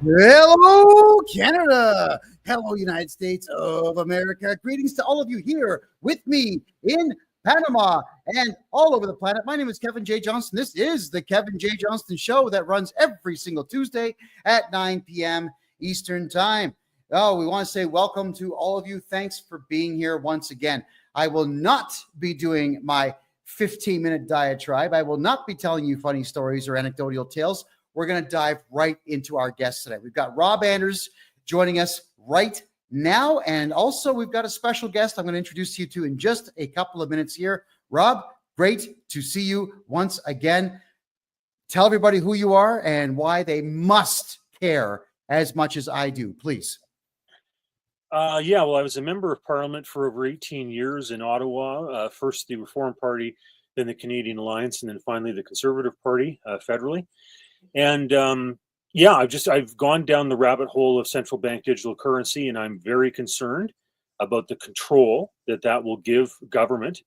Hello, Canada. Hello, United States of America. Greetings to all of you here with me in Panama and all over the planet. My name is KevinJJohnston. This is the Kevin J. Johnston Show that runs every single Tuesday at 9 p.m. Eastern Time. Oh, we want to say welcome to all of you. Thanks for being here once again. I will not be doing my 15-minute diatribe. I will not be telling you funny stories or anecdotal tales. We're going to dive right into our guests today. We've got Rob Anders joining us right now. And also we've got a special guest I'm going to introduce you to in just a couple of minutes here. Rob, great to see you once again. Tell everybody who you are and why they must care as much as I do, please. Well, I was a member of Parliament for over 18 years in Ottawa, first the Reform Party, then the Canadian Alliance, and then finally the Conservative Party federally. And I've gone down the rabbit hole of central bank digital currency, and I'm very concerned about the control that will give government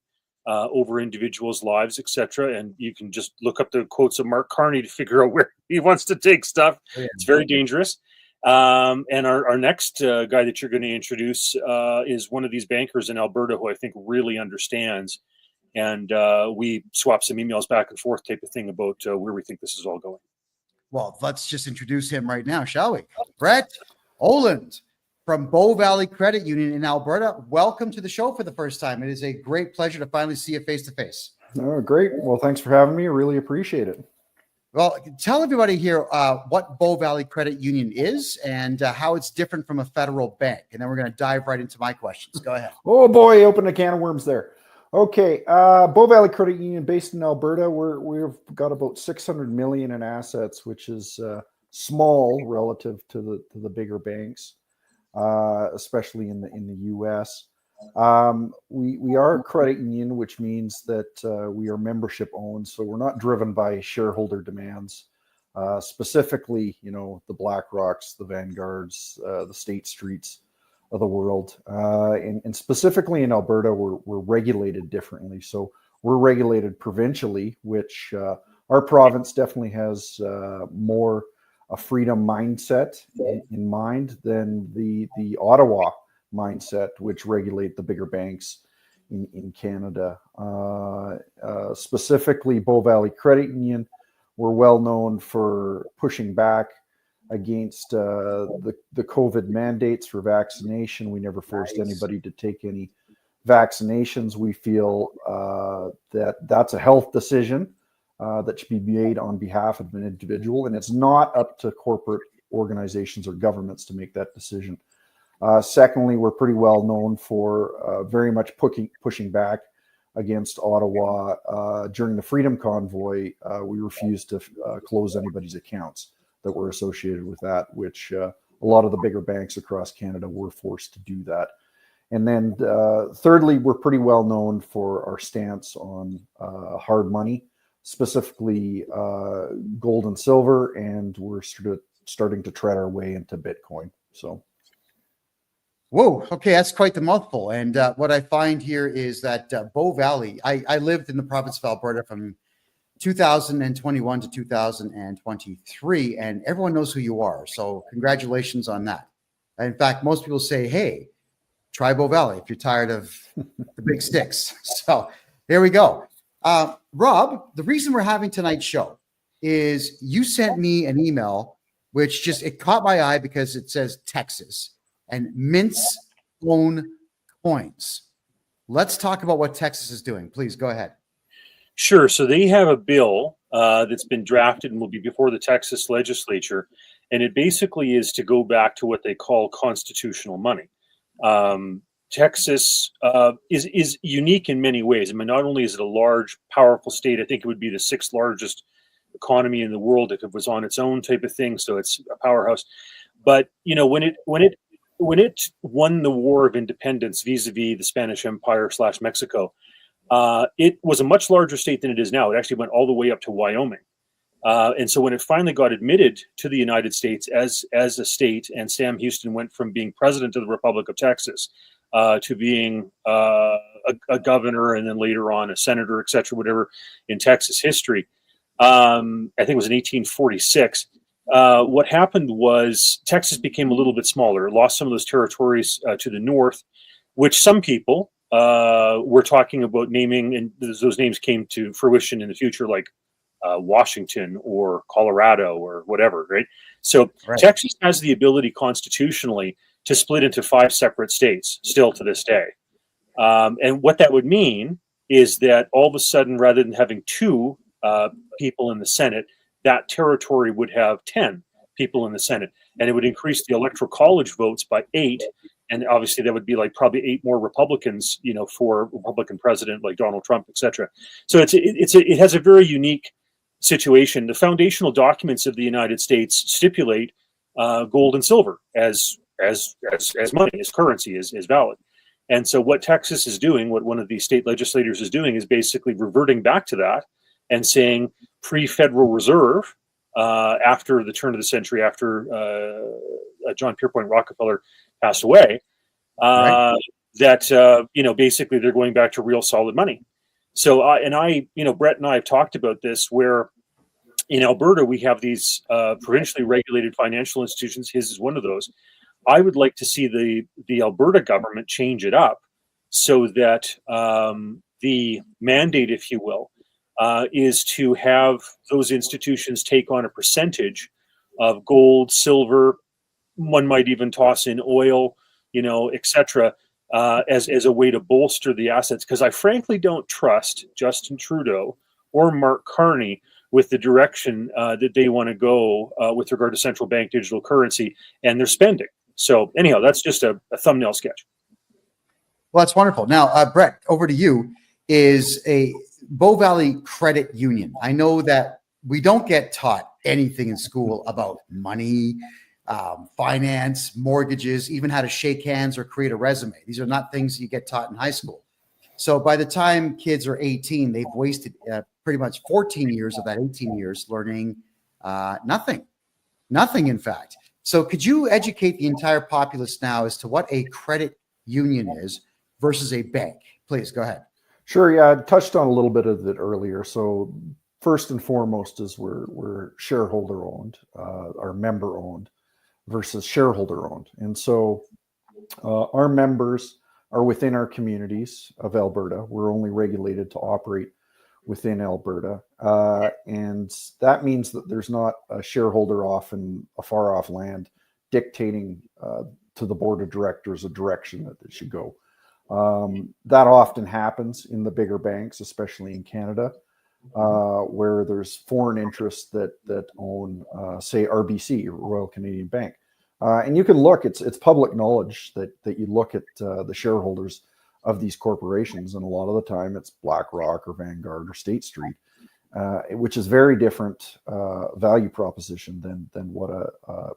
over individuals' lives, etc. And you can just look up the quotes of Mark Carney to figure out where he wants to take stuff. Oh, yeah. It's very dangerous. And our next guy that you're going to introduce is one of these bankers in Alberta who I think really understands. And we swap some emails back and forth type of thing about where we think this is all going. Well, let's just introduce him right now, shall we? Brett Oland from Bow Valley Credit Union in Alberta. Welcome to the show for the first time. It is a great pleasure to finally see you face to face. Oh, great. Well, thanks for having me. Really appreciate it. Well, tell everybody here what Bow Valley Credit Union is and how it's different from a federal bank. And then we're going to dive right into my questions. Go ahead. Oh, boy, open a can of worms there. Okay, Bow Valley Credit Union based in Alberta. We've got about 600 million in assets, which is small relative to the bigger banks, especially in the U.S. We are a credit union, which means that we are membership owned, so we're not driven by shareholder demands. Specifically, the BlackRocks, the Vanguards, the State Streets of the world, and specifically in Alberta, we're regulated differently. So we're regulated provincially, which our province definitely has more a freedom mindset in mind than the Ottawa mindset, which regulate the bigger banks in Canada. Specifically, Bow Valley Credit Union, we're well known for pushing back against the COVID mandates for vaccination. We never forced anybody to take any vaccinations. We feel that's a health decision that should be made on behalf of an individual, and it's not up to corporate organizations or governments to make that decision. Secondly, we're pretty well known for very much pushing back against Ottawa. During the Freedom Convoy, we refused to close anybody's accounts that were associated with that, which a lot of the bigger banks across Canada were forced to do that. And then thirdly, we're pretty well known for our stance on hard money, specifically gold and silver, and we're starting to tread our way into Bitcoin. So. Whoa, okay, that's quite the mouthful. And what I find here is that Bow Valley, I lived in the province of Alberta from 2021 to 2023, and everyone knows who you are. So congratulations on that. In fact, most people say, hey, try Bow Valley if you're tired of the big sticks. So there we go. Rob, the reason we're having tonight's show is you sent me an email, which it caught my eye because it says Texas and mints own coins. Let's talk about what Texas is doing. Please go ahead. Sure. So they have a bill that's been drafted and will be before the Texas legislature. And it basically is to go back to what they call constitutional money. Texas is unique in many ways. I mean, not only is it a large, powerful state, I think it would be the 6th largest economy in the world if it was on its own type of thing. So it's a powerhouse. But, when it won the War of Independence vis-a-vis the Spanish Empire / Mexico, it was a much larger state than it is now. It actually went all the way up to Wyoming. And so when it finally got admitted to the United States as a state, and Sam Houston went from being president of the Republic of Texas to being a governor and then later on a senator, et cetera, whatever, in Texas history, I think it was in 1846, what happened was Texas became a little bit smaller, lost some of those territories to the north, which some people were talking about naming, and those names came to fruition in the future, like Washington or Colorado or whatever, right? So Texas has the ability constitutionally to split into 5 separate states still to this day. And what that would mean is that all of a sudden, rather than having 2 people in the Senate, that territory would have 10 people in the Senate, and it would increase the electoral college votes by 8. And obviously that would be like probably 8 more Republicans, you know, for Republican president like Donald Trump, et cetera. So it has a very unique situation. The foundational documents of the United States stipulate gold and silver as money, as currency, is valid. And so what Texas is doing, what one of these state legislators is doing, is basically reverting back to that and saying pre-Federal Reserve, after the turn of the century, after John Pierpont Rockefeller passed away, that you know, basically they're going back to real solid money. So you know, Brett and I have talked about this, where in Alberta we have these provincially regulated financial institutions. His is one of those. I would like to see the Alberta government change it up so that the mandate, if you will, is to have those institutions take on a percentage of gold, silver. One might even toss in oil, you know, et cetera, as a way to bolster the assets. Because I frankly don't trust Justin Trudeau or Mark Carney with the direction that they want to go with regard to central bank digital currency and their spending. So anyhow, that's just a thumbnail sketch. Well, that's wonderful. Now, Brett, over to you. Is a Bow Valley Credit Union. I know that we don't get taught anything in school about money, finance, mortgages, even how to shake hands or create a resume. These are not things you get taught in high school. So by the time kids are 18, they've wasted pretty much 14 years of that 18 years learning nothing, in fact. So could you educate the entire populace now as to what a credit union is versus a bank? Please go ahead. Sure. Yeah, I touched on a little bit of it earlier. So first and foremost is we're shareholder owned, or member owned versus shareholder owned. And so our members are within our communities of Alberta. We're only regulated to operate within Alberta. And that means that there's not a shareholder off in a far off land dictating to the board of directors a direction that it should go. That often happens in the bigger banks, especially in Canada, where there's foreign interests that own, say, RBC, Royal Canadian Bank. And you can look, it's public knowledge that you look at the shareholders of these corporations, and a lot of the time it's BlackRock or Vanguard or State Street, which is very different value proposition than what a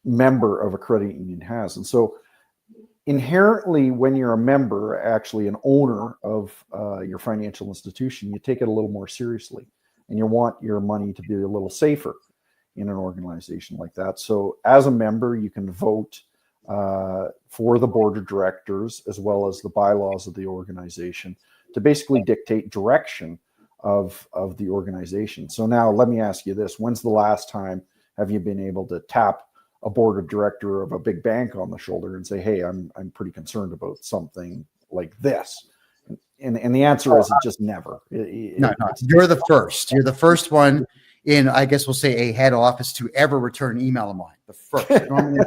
member of a credit union has. And so inherently, when you're a member, actually an owner of your financial institution, you take it a little more seriously, and you want your money to be a little safer in an organization like that. So as a member, you can vote for the board of directors as well as the bylaws of the organization to basically dictate direction of the organization. So now let me ask you this. When's the last time have you been able to tap a board of director of a big bank on the shoulder and say, hey, I'm pretty concerned about something like this? And the answer is just never. No, you're the first. You're the first one in, I guess we'll say, a head office to ever return an email of mine. The first. Normally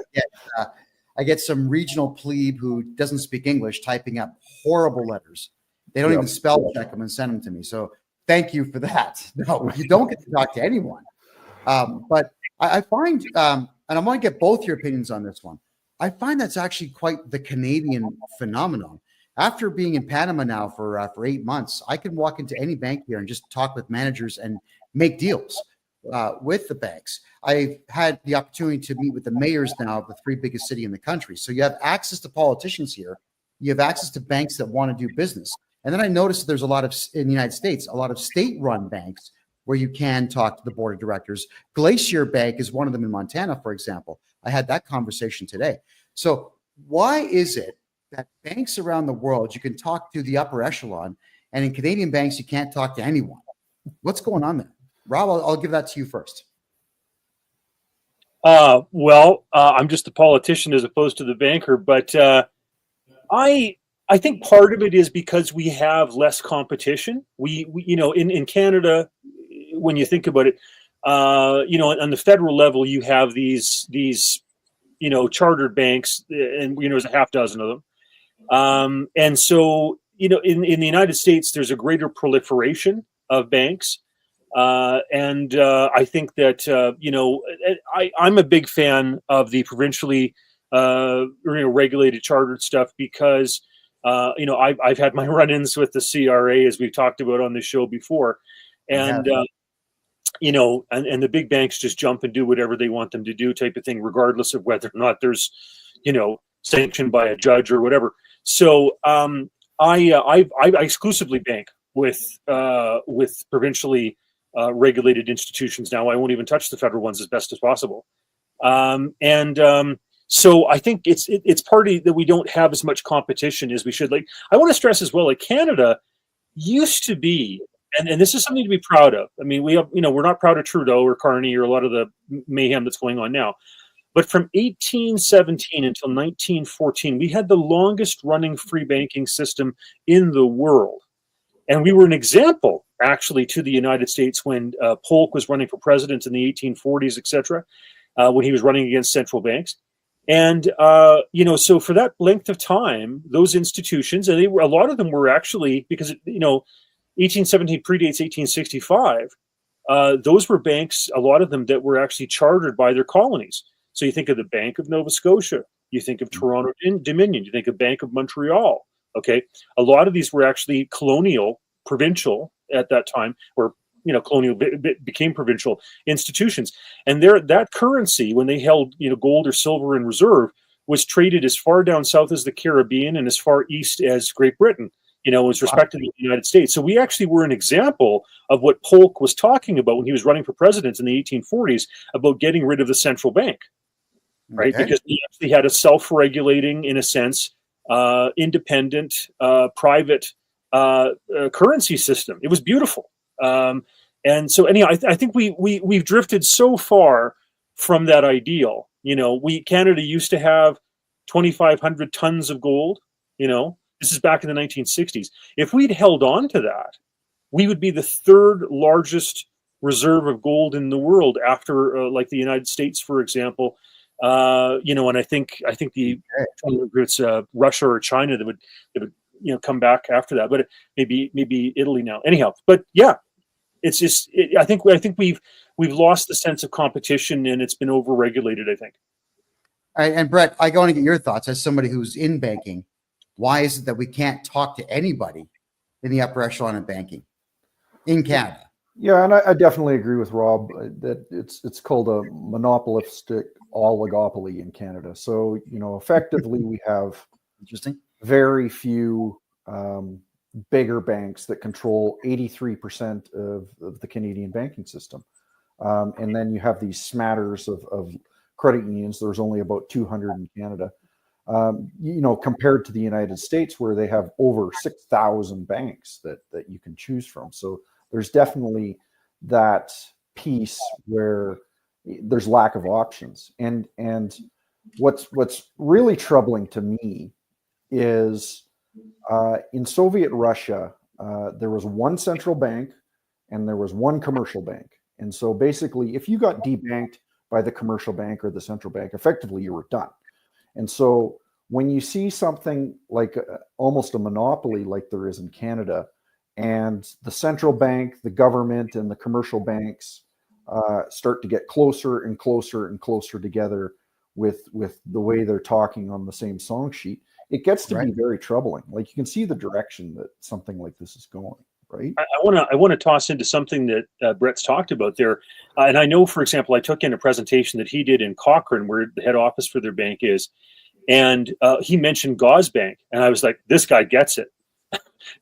I get some regional plebe who doesn't speak English typing up horrible letters. They don't even spell check them and send them to me. So thank you for that. No, you don't get to talk to anyone. But I find, and I want to get both your opinions on this one. I find that's actually quite the Canadian phenomenon. After being in Panama now for 8 months, I can walk into any bank here and just talk with managers and make deals with the banks. I've had the opportunity to meet with the mayors now of the 3 biggest cities in the country. So you have access to politicians here. You have access to banks that want to do business. And then I noticed there's a lot of, in the United States, a lot of state-run banks where you can talk to the board of directors. Glacier Bank is one of them in Montana, for example. I had that conversation today. So why is it that banks around the world, you can talk to the upper echelon, and in Canadian banks, you can't talk to anyone? What's going on there? Rob, I'll give that to you first. I'm just a politician as opposed to the banker, but I think part of it is because we have less competition. We in Canada, when you think about it, on the federal level, you have these chartered banks, and there's a half dozen of them. And so, in the United States, there's a greater proliferation of banks. And I think that, I'm a big fan of the provincially regulated chartered stuff because, I've had my run-ins with the CRA, as we've talked about on the show before. And, and the big banks just jump and do whatever they want them to do type of thing, regardless of whether or not there's, sanctioned by a judge or whatever. So I exclusively bank with provincially regulated institutions now. I won't even touch the federal ones as best as possible. So I think it's partly that we don't have as much competition as we should. Like, I want to stress as well, like Canada used to be, and this is something to be proud of. I mean, we have, we're not proud of Trudeau or Carney or a lot of the mayhem that's going on now. But from 1817 until 1914, we had the longest running free banking system in the world. And we were an example, actually, to the United States when Polk was running for president in the 1840s, et cetera, when he was running against central banks. And, so for that length of time, those institutions, and a lot of them were actually, because, 1817 predates 1865, those were banks, a lot of them that were actually chartered by their colonies. So you think of the Bank of Nova Scotia, you think of Toronto Dominion, you think of Bank of Montreal. Okay, a lot of these were actually colonial, provincial at that time, or colonial became provincial institutions, and that currency, when they held gold or silver in reserve, was traded as far down south as the Caribbean and as far east as Great Britain. Was respected in the United States. So we actually were an example of what Polk was talking about when he was running for president in the 1840s about getting rid of the central bank. Right, okay. Because he actually had a self-regulating, in a sense, independent, private currency system. It was beautiful, and so anyhow, I think we've drifted so far from that ideal. Canada used to have 2,500 tons of gold. This is back in the 1960s. If we'd held on to that, we would be the third largest reserve of gold in the world after, like the United States, for example. And I think it's Russia or China that would come back after that, but maybe Italy now. Anyhow, but yeah, it's just I think we've lost the sense of competition, and it's been overregulated, I think. All right, and Brett, I want to get your thoughts as somebody who's in banking. Why is it that we can't talk to anybody in the upper echelon of banking in Canada? Yeah, and I definitely agree with Rob that it's called a monopolistic oligopoly in Canada. So, effectively we have very few bigger banks that control 83% of the Canadian banking system. And then you have these smatters of credit unions. There's only about 200 in Canada. Compared to the United States, where they have over 6,000 banks that you can choose from. So there's definitely that piece where there's lack of options. And what's really troubling to me is in Soviet Russia, there was one central bank and there was one commercial bank. And so basically, if you got debanked by the commercial bank or the central bank, effectively you were done. And so when you see something like almost a monopoly like there is in Canada, and the central bank, the government, and the commercial banks start to get closer and closer and closer together with the way they're talking on the same song sheet, it gets to be very troubling. Like, you can see the direction that something like this is going. Right. I want to toss into something that Brett's talked about there, and I know, for example, I took in a presentation that he did in Cochrane, where the head office for their bank is, and he mentioned Gazbank, and I was like, this guy gets it,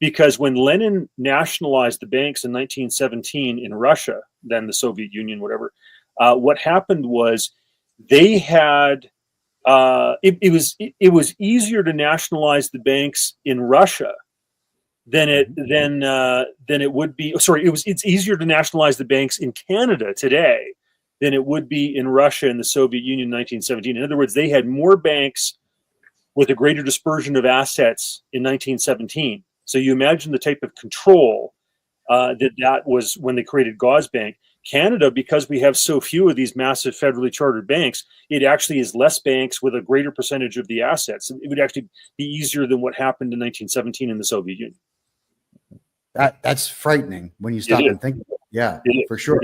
because when Lenin nationalized the banks in 1917 in Russia, then the Soviet Union, whatever, what happened was they had it was easier to nationalize the banks in Russia than it would be. Sorry, it's easier to nationalize the banks in Canada today than it would be in Russia and the Soviet Union in 1917. In other words, they had more banks with a greater dispersion of assets in 1917. So you imagine the type of control that was when they created Gauze Bank. Canada, because we have so few of these massive federally chartered banks, it actually is less banks with a greater percentage of the assets. It would actually be easier than what happened in 1917 in the Soviet Union. That's frightening when you stop and think about it. Yeah, for sure.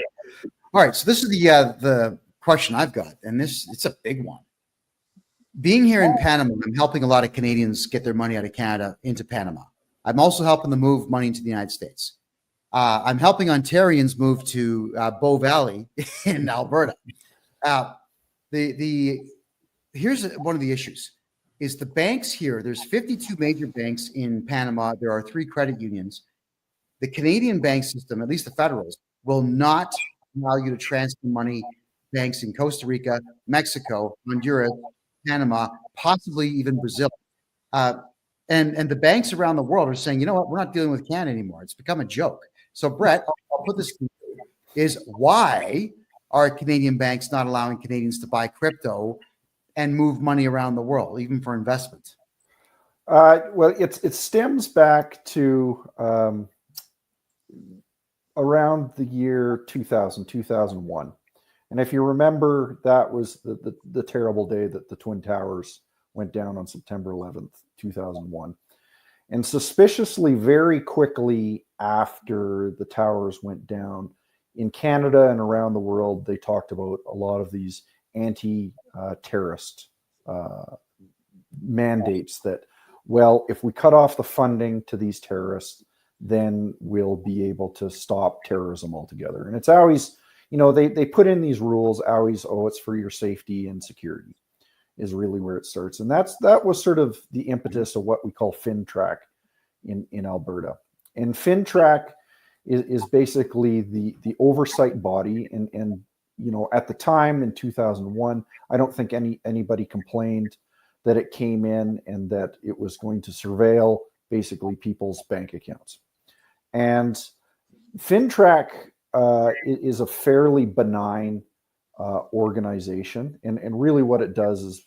All right, so this is the question I've got, and it's a big one. Being here in Panama, I'm helping a lot of Canadians get their money out of Canada into Panama. I'm also helping them move money into the United States. I'm helping Ontarians move to Bow Valley in Alberta. Here's one of the issues: is the banks here. There's 52 major banks in Panama. There are 3 credit unions. The Canadian bank system, at least the federals, will not allow you to transfer money. Banks in Costa Rica, Mexico, Honduras, Panama, possibly even Brazil. And the banks around the world are saying, you know what, we're not dealing with Canada anymore. It's become a joke. So, Brett, I'll put this to you, is why are Canadian banks not allowing Canadians to buy crypto and move money around the world, even for investment? Well, it stems back to around the year 2000, 2001. And if you remember, that was the terrible day that the Twin Towers went down on September 11th, 2001. And suspiciously, very quickly after the towers went down, in Canada and around the world, they talked about a lot of these anti-terrorist mandates that, well, if we cut off the funding to these terrorists, then we'll be able to stop terrorism altogether. And it's always, they put in these rules always, it's for your safety and security is really where it starts. And that was sort of the impetus of what we call FinTrack in Alberta. And FinTrack is basically the oversight body. And at the time in 2001, I don't think anybody complained that it came in and that it was going to surveil basically people's bank accounts. And FinTrack is a fairly benign organization, and really what it does is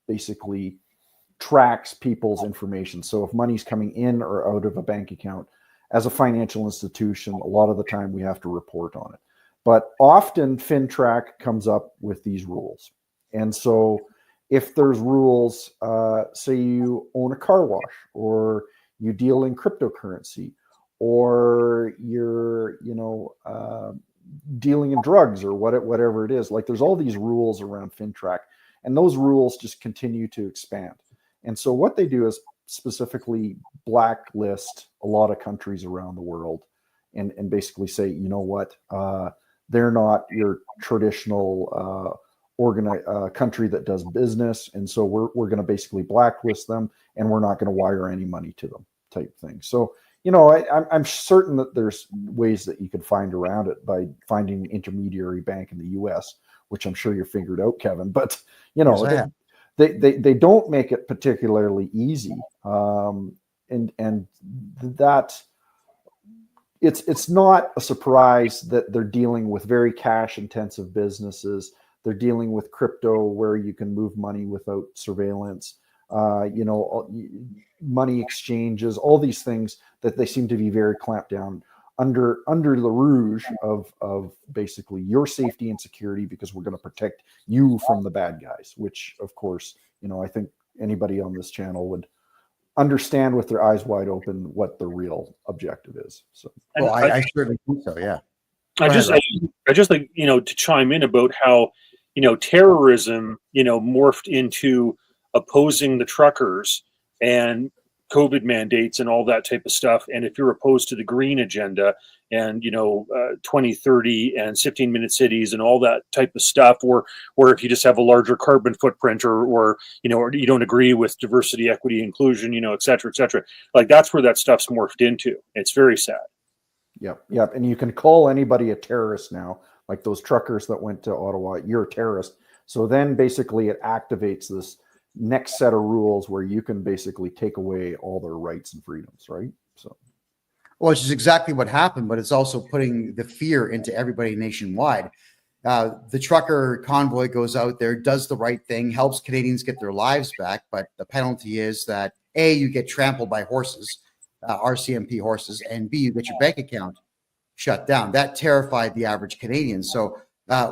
basically tracks people's information. So if money's coming in or out of a bank account, as a financial institution, a lot of the time we have to report on it. But often FinTrack comes up with these rules. And so if there's rules, say you own a car wash, or you deal in cryptocurrency, or you're, dealing in drugs, or whatever it is, like there's all these rules around FinTrack, and those rules just continue to expand. And so what they do is specifically blacklist a lot of countries around the world, and basically say, you know what, they're not your traditional country that does business, and so we're going to basically blacklist them, and we're not going to wire any money to them, type thing. So I'm certain that there's ways that you could find around it by finding an intermediary bank in the U.S., which I'm sure you figured out, Kevin. But yes, they don't make it particularly easy, and that it's not a surprise that they're dealing with very cash intensive businesses. They're dealing with crypto where you can move money without surveillance, money exchanges, all these things that they seem to be very clamped down under the rouge of basically your safety and security, because we're going to protect you from the bad guys, which of course, I think anybody on this channel would understand with their eyes wide open what the real objective is. So, well, I certainly think so. Yeah. I just like, to chime in about how, terrorism, morphed into opposing the truckers and COVID mandates and all that type of stuff. And if you're opposed to the green agenda and, 2030 and 15-minute cities and all that type of stuff, or if you just have a larger carbon footprint or you don't agree with diversity, equity, inclusion, et cetera, like that's where that stuff's morphed into. It's very sad. Yep. And you can call anybody a terrorist now, like those truckers that went to Ottawa, you're a terrorist. So then basically it activates this next set of rules where you can basically take away all their rights and freedoms, right? So, well, which is exactly what happened, but it's also putting the fear into everybody nationwide. The trucker convoy goes out there, does the right thing, helps Canadians get their lives back. But the penalty is that A, you get trampled by horses, RCMP horses, and B, you get your bank account shut down. That terrified the average Canadian. So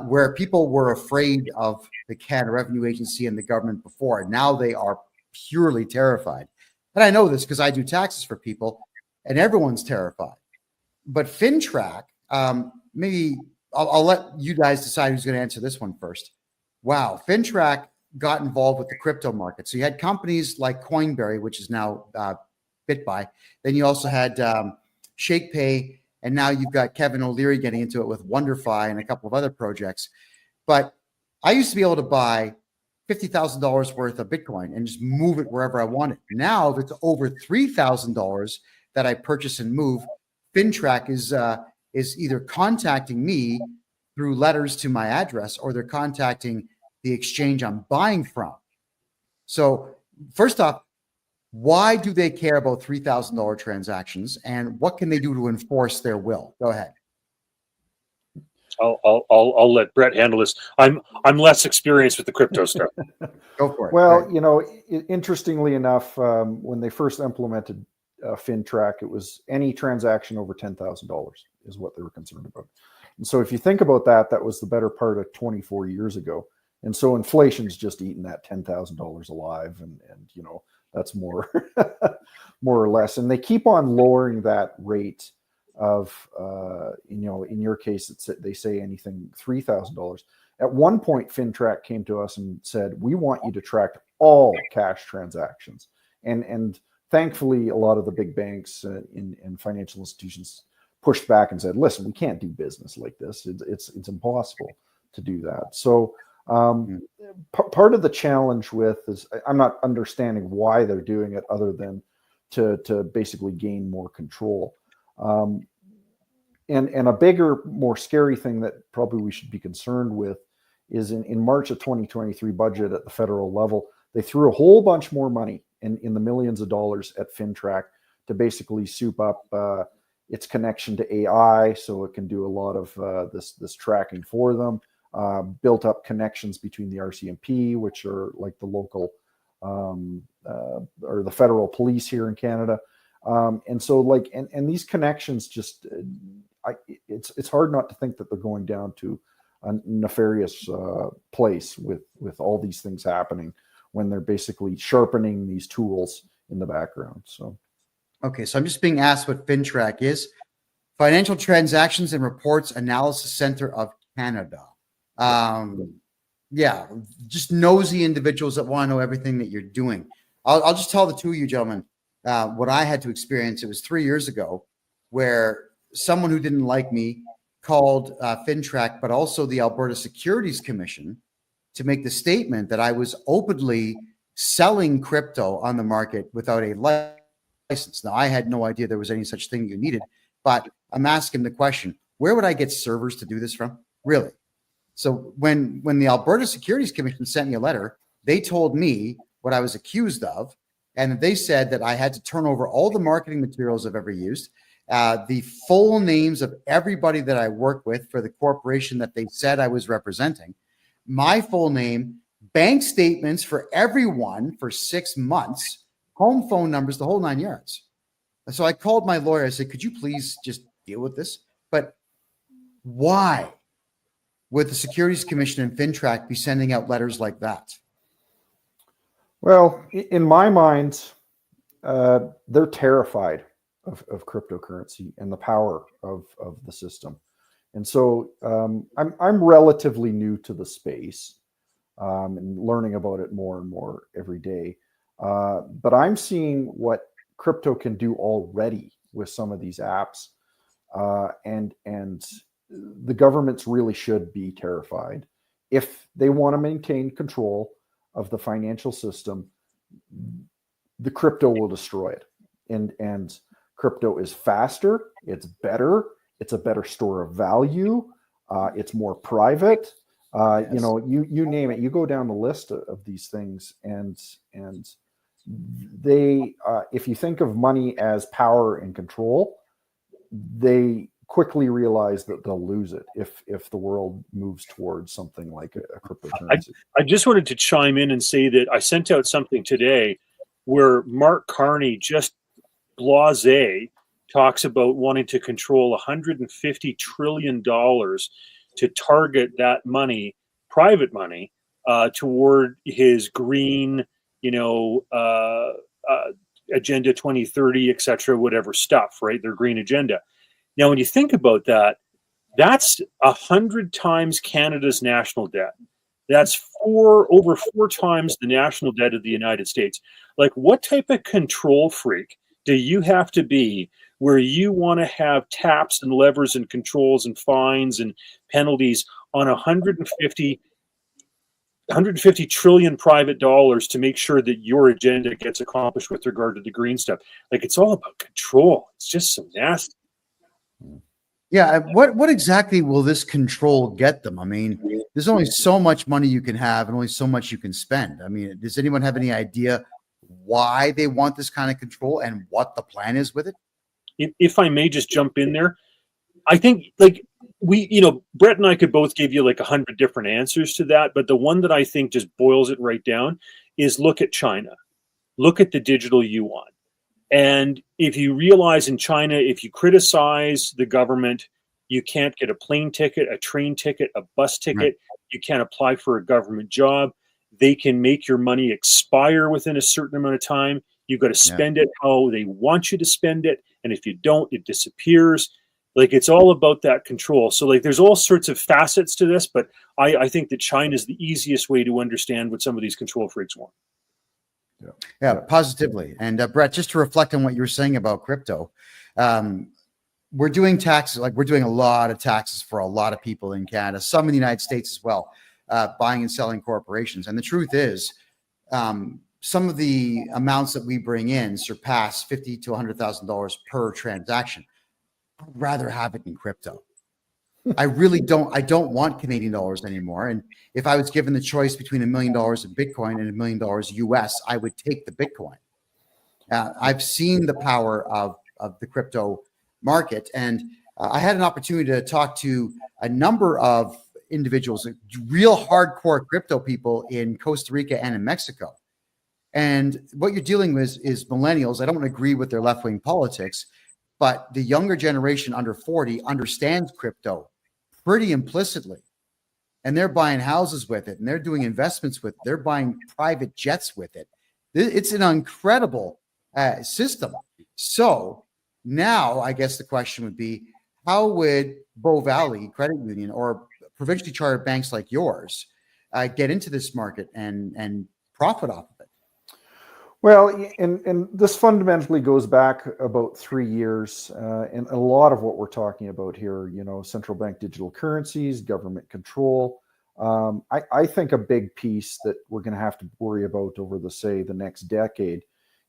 where people were afraid of the Canada Revenue Agency and the government before, now they are purely terrified. And I know this because I do taxes for people, and everyone's terrified. But FinTrack, maybe I'll let you guys decide who's going to answer this one first. Wow, FinTrack got involved with the crypto market. So you had companies like Coinberry, which is now BitBuy. Then you also had ShakePay, and now you've got Kevin O'Leary getting into it with WonderFi and a couple of other projects. But I used to be able to buy $50,000 worth of Bitcoin and just move it wherever I wanted. Now, if it's over $3,000 that I purchase and move, FinTrack is either contacting me through letters to my address, or they're contacting the exchange I'm buying from. So first off, why do they care about $3,000 transactions, and what can they do to enforce their will? Go ahead. I'll let Brett handle this. I'm less experienced with the crypto stuff. Go for it. Well, right. you know, interestingly enough, when they first implemented FinTrack, it was any transaction over $10,000 is what they were concerned about. And so if you think about that, that was the better part of 24 years ago. And so inflation's just eaten that $10,000 alive, and you know, that's more more or less. And they keep on lowering that rate of you know, in your case, they say anything $3,000. At one point, FinTrack came to us and said, we want you to track all cash transactions. And thankfully, a lot of the big banks and financial institutions pushed back and said, listen, we can't do business like this. It's impossible to do that. So part of the challenge with is I'm not understanding why they're doing it, other than to basically gain more control. And a bigger, more scary thing that probably we should be concerned with is in March of 2023 budget at the federal level, they threw a whole bunch more money in the millions of dollars at FinTrack to basically soup up its connection to AI, so it can do a lot of this tracking for them. Built up connections between the RCMP, which are like the local or the federal police here in Canada. And so like, and these connections just, it's hard not to think that they're going down to a nefarious place with all these things happening, when they're basically sharpening these tools in the background. So, okay, so I'm just being asked what FinTrack is. Financial Transactions and Reports Analysis Center of Canada. Yeah, just nosy individuals that want to know everything that you're doing. I'll just tell the two of you gentlemen what I had to experience. It was 3 years ago, where someone who didn't like me called FinTrack, but also the Alberta Securities Commission, to make the statement that I was openly selling crypto on the market without a license. Now, I had no idea there was any such thing you needed, but I'm asking the question, where would I get servers to do this from? Really? So when the Alberta Securities Commission sent me a letter, they told me what I was accused of, and they said that I had to turn over all the marketing materials I've ever used, the full names of everybody that I work with for the corporation that they said I was representing, my full name, bank statements for everyone for 6 months, home phone numbers, the whole 9 yards. So I called my lawyer. I said, could you please just deal with this? But why would the Securities Commission and FinTrack be sending out letters like that? well, in my mind, they're terrified of cryptocurrency and the power of the system. And so I'm relatively new to the space and learning about it more and more every day. But I'm seeing what crypto can do already with some of these apps. And the governments really should be terrified. If they want to maintain control of the financial system, the crypto will destroy it. And crypto is faster, it's better, it's a better store of value, it's more private. Yes. You know, you name it, you go down the list of these things, and they if you think of money as power and control, they quickly realize that they'll lose it if the world moves towards something like a cryptocurrency. I just wanted to chime in and say that I sent out something today where Mark Carney, just blasé, talks about wanting to control $150 trillion to target that money, private money, toward his green, Agenda 2030, et cetera, whatever stuff, right? Their green agenda. Now, when you think about that, that's 100 times Canada's national debt. That's over four times the national debt of the United States. Like, what type of control freak do you have to be where you want to have taps and levers and controls and fines and penalties on 150 trillion private dollars to make sure that your agenda gets accomplished with regard to the green stuff? Like, it's all about control. It's just so nasty. Yeah. What exactly will this control get them? I mean, there's only so much money you can have and only so much you can spend. I mean, does anyone have any idea why they want this kind of control and what the plan is with it? If I may just jump in there, I think Brett and I could both give you like 100 different answers to that. But the one that I think just boils it right down is look at China. Look at the digital yuan. And if you realize in China, if you criticize the government, you can't get a plane ticket, a train ticket, a bus ticket. Right. You can't apply for a government job. They can make your money expire within a certain amount of time. You've got to spend it how they want you to spend it. And if you don't, it disappears. Like, it's all about that control. So like, there's all sorts of facets to this, but I think that China is the easiest way to understand what some of these control freaks want. Yeah, positively. And Brett, just to reflect on what you were saying about crypto, we're doing taxes, like we're doing a lot of taxes for a lot of people in Canada, some in the United States as well, buying and selling corporations. And the truth is, some of the amounts that we bring in surpass $50,000 to $100,000 per transaction. I'd rather have it in crypto. I really don't. I don't want Canadian dollars anymore. And if I was given the choice between $1 million in Bitcoin and $1 million US, I would take the Bitcoin. I've seen the power of the crypto market, and I had an opportunity to talk to a number of individuals, real hardcore crypto people in Costa Rica and in Mexico. And what you're dealing with is millennials. I don't agree with their left-wing politics, but the younger generation under 40 understands crypto pretty implicitly. And they're buying houses with it, and they're doing investments with it. They're buying private jets with it. It's an incredible system. So now I guess the question would be, how would Bow Valley Credit Union or provincially chartered banks like yours get into this market and profit off of it? Well, and this fundamentally goes back about 3 years, and a lot of what we're talking about here, central bank digital currencies, government control. I think a big piece that we're going to have to worry about over the next decade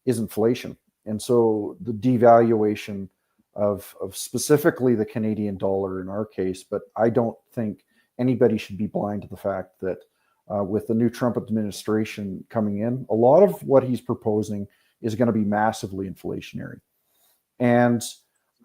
is inflation. And so the devaluation of specifically the Canadian dollar in our case, but I don't think anybody should be blind to the fact that with the new Trump administration coming in, a lot of what he's proposing is going to be massively inflationary. And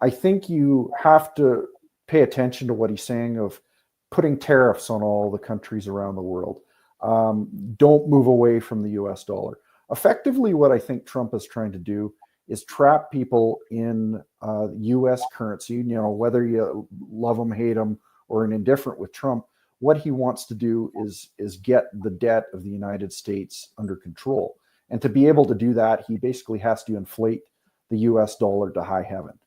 I think you have to pay attention to what he's saying of putting tariffs on all the countries around the world. Don't move away from the US dollar. Effectively, what I think Trump is trying to do is trap people in US currency, whether you love him, hate him, or an indifferent with Trump. What he wants to do is get the debt of the United States under control. And to be able to do that, he basically has to inflate the US dollar to high heaven.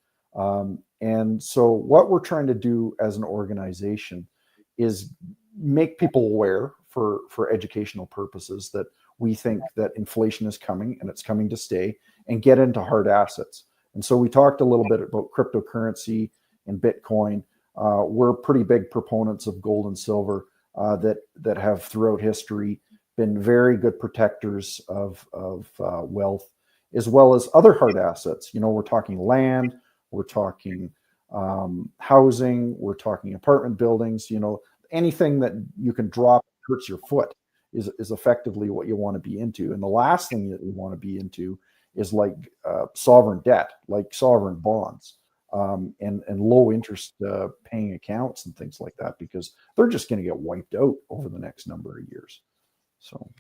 And so what we're trying to do as an organization is make people aware for educational purposes that we think that inflation is coming and it's coming to stay, and get into hard assets. And so we talked a little bit about cryptocurrency and Bitcoin. We're pretty big proponents of gold and silver that have throughout history been very good protectors of wealth, as well as other hard assets. We're talking land, we're talking housing, we're talking apartment buildings. Anything that you can drop hurts your foot is effectively what you want to be into. And the last thing that you want to be into is like sovereign debt, like sovereign bonds. and low interest paying accounts and things like that, because they're just going to get wiped out over the next number of years. So,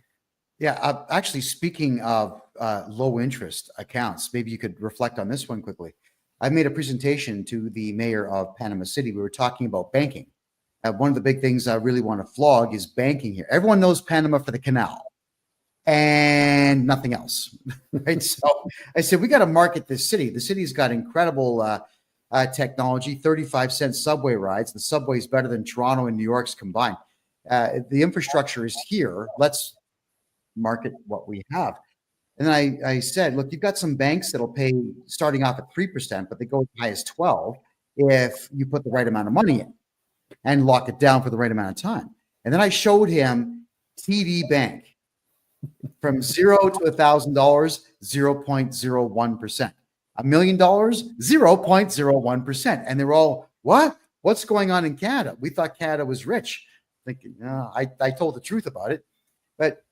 yeah, actually, speaking of low interest accounts, maybe you could reflect on this one quickly. I made a presentation to the mayor of Panama City. We were talking about banking. One of the big things I really want to flog is banking here. Everyone knows Panama for the canal and nothing else, right? So I said, we got to market this city. The city's got incredible technology, 35-cent subway rides. The subway is better than Toronto and New York's combined. The infrastructure is here. Let's market what we have. And then I said, look, you've got some banks that'll pay starting off at 3%, but they go as high as 12 if you put the right amount of money in and lock it down for the right amount of time. And then I showed him TD Bank from $0 to $1,000, 0.01%. $1 million, 0.01%. And they're all, what? What's going on in Canada? We thought Canada was rich. Thinking, no, I told the truth about it. But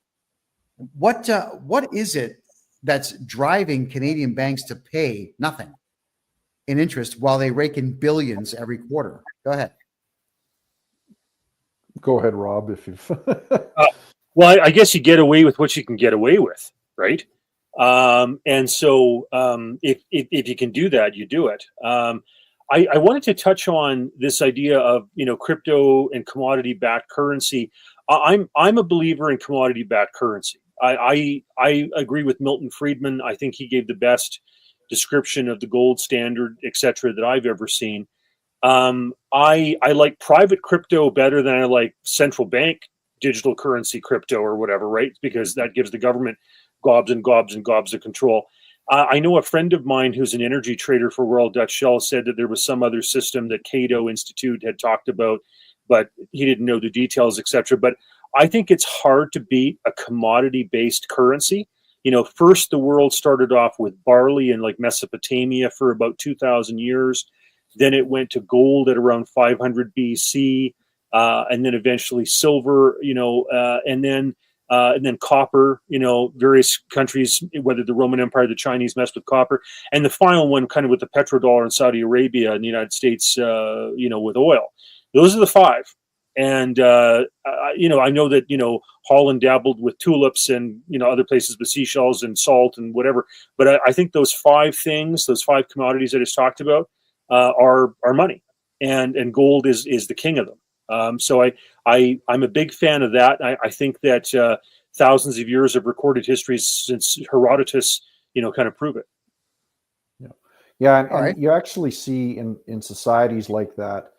what is it that's driving Canadian banks to pay nothing in interest while they rake in billions every quarter? Go ahead. Go ahead, Rob, if you've... Well, I guess you get away with what you can get away with, right? And so if you can do that, you do it. I wanted to touch on this idea of, crypto and commodity-backed currency. I'm a believer in commodity-backed currency. I agree with Milton Friedman. I think he gave the best description of the gold standard, et cetera, that I've ever seen. I like private crypto better than I like central bank digital currency crypto or whatever, right? Because that gives the government gobs and gobs and gobs of control. I know a friend of mine who's an energy trader for Royal Dutch Shell said that there was some other system that Cato Institute had talked about, but he didn't know the details, et cetera. But I think it's hard to beat a commodity-based currency. First the world started off with barley in like Mesopotamia for about 2,000 years. Then it went to gold at around 500 BC, and then eventually silver, and then copper. Various countries, whether the Roman Empire, the Chinese, messed with copper, and the final one, kind of with the petrodollar in Saudi Arabia and the United States, with oil. Those are the five. And I know that Holland dabbled with tulips and other places with seashells and salt and whatever. But I think those five things, those five commodities I just talked about, are money, and gold is the king of them. So I'm a big fan of that. I think that thousands of years of recorded history since Herodotus, kind of prove it. Yeah, and you actually see in societies like that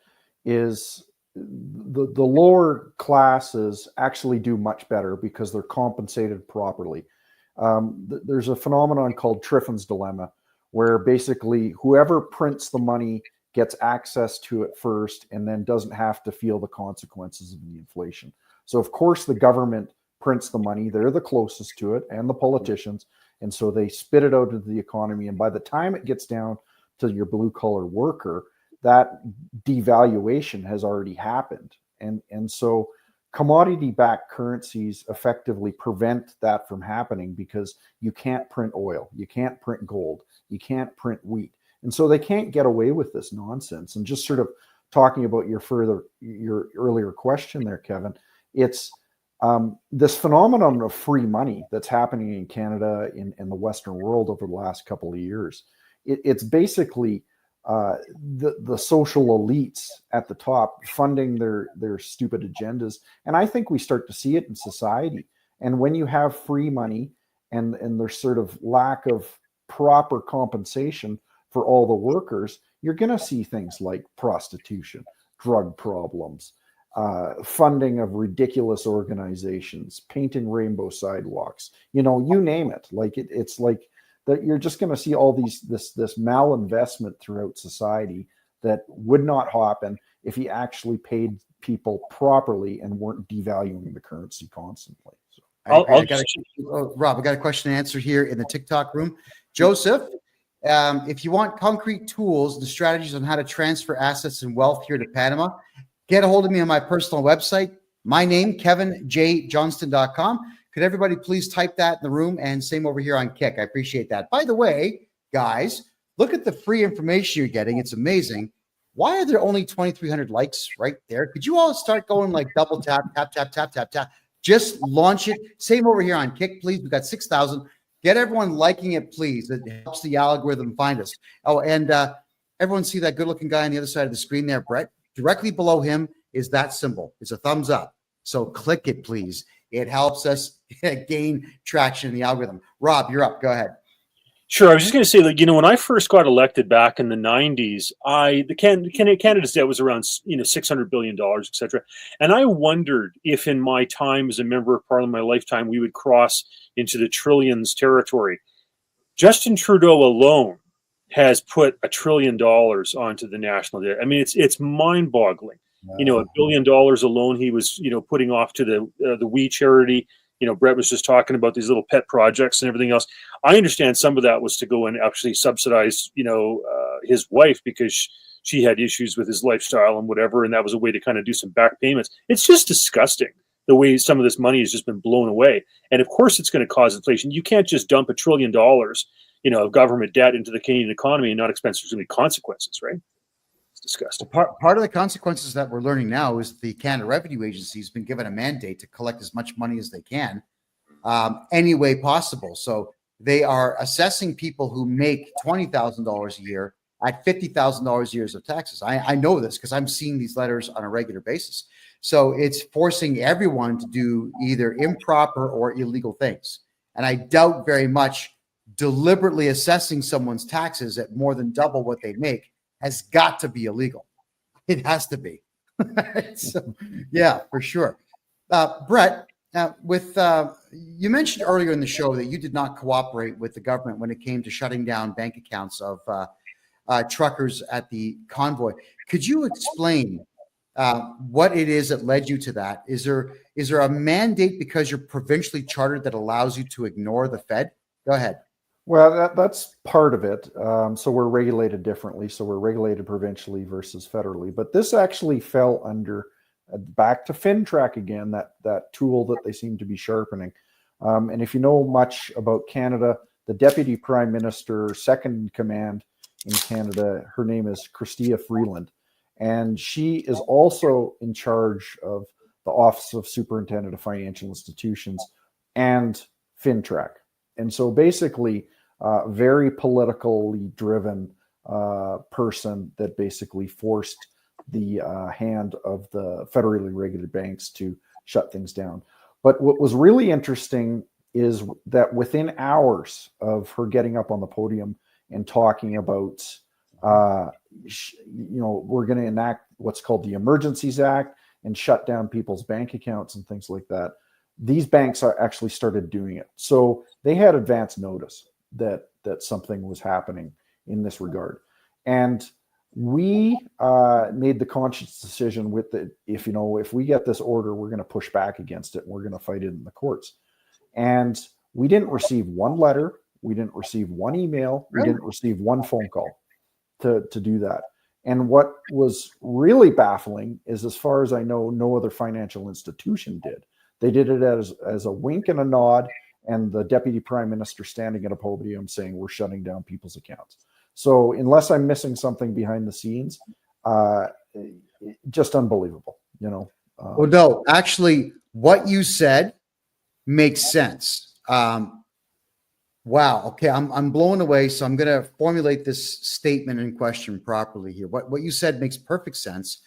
is the lower classes actually do much better because they're compensated properly. There's a phenomenon called Triffin's dilemma, where basically whoever prints the money gets access to it first and then doesn't have to feel the consequences of the inflation. So of course the government prints the money, they're the closest to it, and the politicians, and so they spit it out into the economy, and by the time it gets down to your blue collar worker, that devaluation has already happened. And so commodity-backed currencies effectively prevent that from happening because you can't print oil, you can't print gold, you can't print wheat. And so they can't get away with this nonsense. And just sort of talking about your earlier question there, Kevin, it's this phenomenon of free money that's happening in Canada, in the Western world over the last couple of years. It's basically the social elites at the top funding their stupid agendas. And I think we start to see it in society. And when you have free money and there's sort of lack of proper compensation for all the workers, you're going to see things like prostitution, drug problems, funding of ridiculous organizations, painting rainbow sidewalks, you name it. Like it's like that you're just going to see all this malinvestment throughout society that would not happen if you actually paid people properly and weren't devaluing the currency constantly. So Rob, I got a question and answer here in the TikTok room. Joseph, if you want concrete tools and strategies on how to transfer assets and wealth here to Panama, get a hold of me on my personal website. My name, KevinJJohnston.com. Could everybody please type that in the room, and same over here on Kick? I appreciate that. By the way, guys, Look at the free information you're getting. It's amazing. Why are there only 2,300 likes right there? Could you all start going like double tap, tap, tap, tap, tap, tap? Just launch it. Same over here on Kick, please. We've got 6,000. Get everyone liking it, please. It helps the algorithm find us. Oh, and everyone see that good-looking guy on the other side of the screen there, Brett? Directly below him is that symbol. It's a thumbs up. So click it, please. It helps us gain traction in the algorithm. Rob, you're up. Go ahead. Sure. I was just going to say that, when I first got elected back in the 90s, the candidate's debt was around, $600 billion, et cetera. And I wondered if in my time as a member of parliament, my lifetime, we would cross into the trillions territory. Justin Trudeau alone has put $1 trillion onto the national debt. I mean, it's mind-boggling. $1 billion alone he was, putting off to the We charity. Brett was just talking about these little pet projects and everything else. I understand some of that was to go and actually subsidize, his wife because she had issues with his lifestyle and whatever. And that was a way to kind of do some back payments. It's just disgusting the way some of this money has just been blown away. And of course, it's going to cause inflation. You can't just dump $1 trillion, of government debt into the Canadian economy and not expect there's going to be consequences, right? Disgusting. Well, part of the consequences that we're learning now is the Canada Revenue Agency has been given a mandate to collect as much money as they can, any way possible. So they are assessing people who make $20,000 a year at $50,000 a year of taxes. I know this because I'm seeing these letters on a regular basis. So it's forcing everyone to do either improper or illegal things. And I doubt very much deliberately assessing someone's taxes at more than double what they make has got to be illegal. It has to be. So, yeah, for sure. Brett, you mentioned earlier in the show that you did not cooperate with the government when it came to shutting down bank accounts of truckers at the convoy. Could you explain what it is that led you to that? Is there a mandate because you're provincially chartered that allows you to ignore the Fed? Go ahead. Well, that's part of it. So we're regulated differently. So we're regulated provincially versus federally. But this actually fell under back to FinTrack again, that tool that they seem to be sharpening. And if you know much about Canada, the Deputy Prime Minister, second in command in Canada, her name is Chrystia Freeland. And she is also in charge of the Office of Superintendent of Financial Institutions and FinTrack. And so basically, very politically driven person that basically forced the hand of the federally regulated banks to shut things down. But what was really interesting is that within hours of her getting up on the podium and talking about, we're going to enact what's called the Emergencies Act and shut down people's bank accounts and things like that, these banks are actually started doing it. So they had advance notice that something was happening in this regard. And we made the conscious decision with it. If we get this order, we're going to push back against it. And we're going to fight it in the courts. And we didn't receive one letter. We didn't receive one email. We didn't receive one phone call to do that. And what was really baffling is, as far as I know, no other financial institution did. They did it as a wink and a nod, and the Deputy Prime Minister standing at a podium saying we're shutting down people's accounts. So unless I'm missing something behind the scenes, just unbelievable, Well, no, actually, what you said makes sense. Wow. Okay, I'm blown away. So I'm going to formulate this statement in question properly here. What you said makes perfect sense,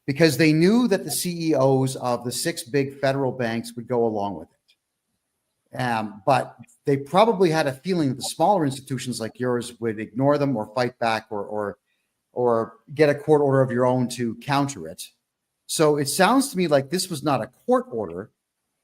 because they knew that the CEOs of the 6 big federal banks would go along with it. But they probably had a feeling that the smaller institutions like yours would ignore them or fight back or get a court order of your own to counter it. So it sounds to me like this was not a court order.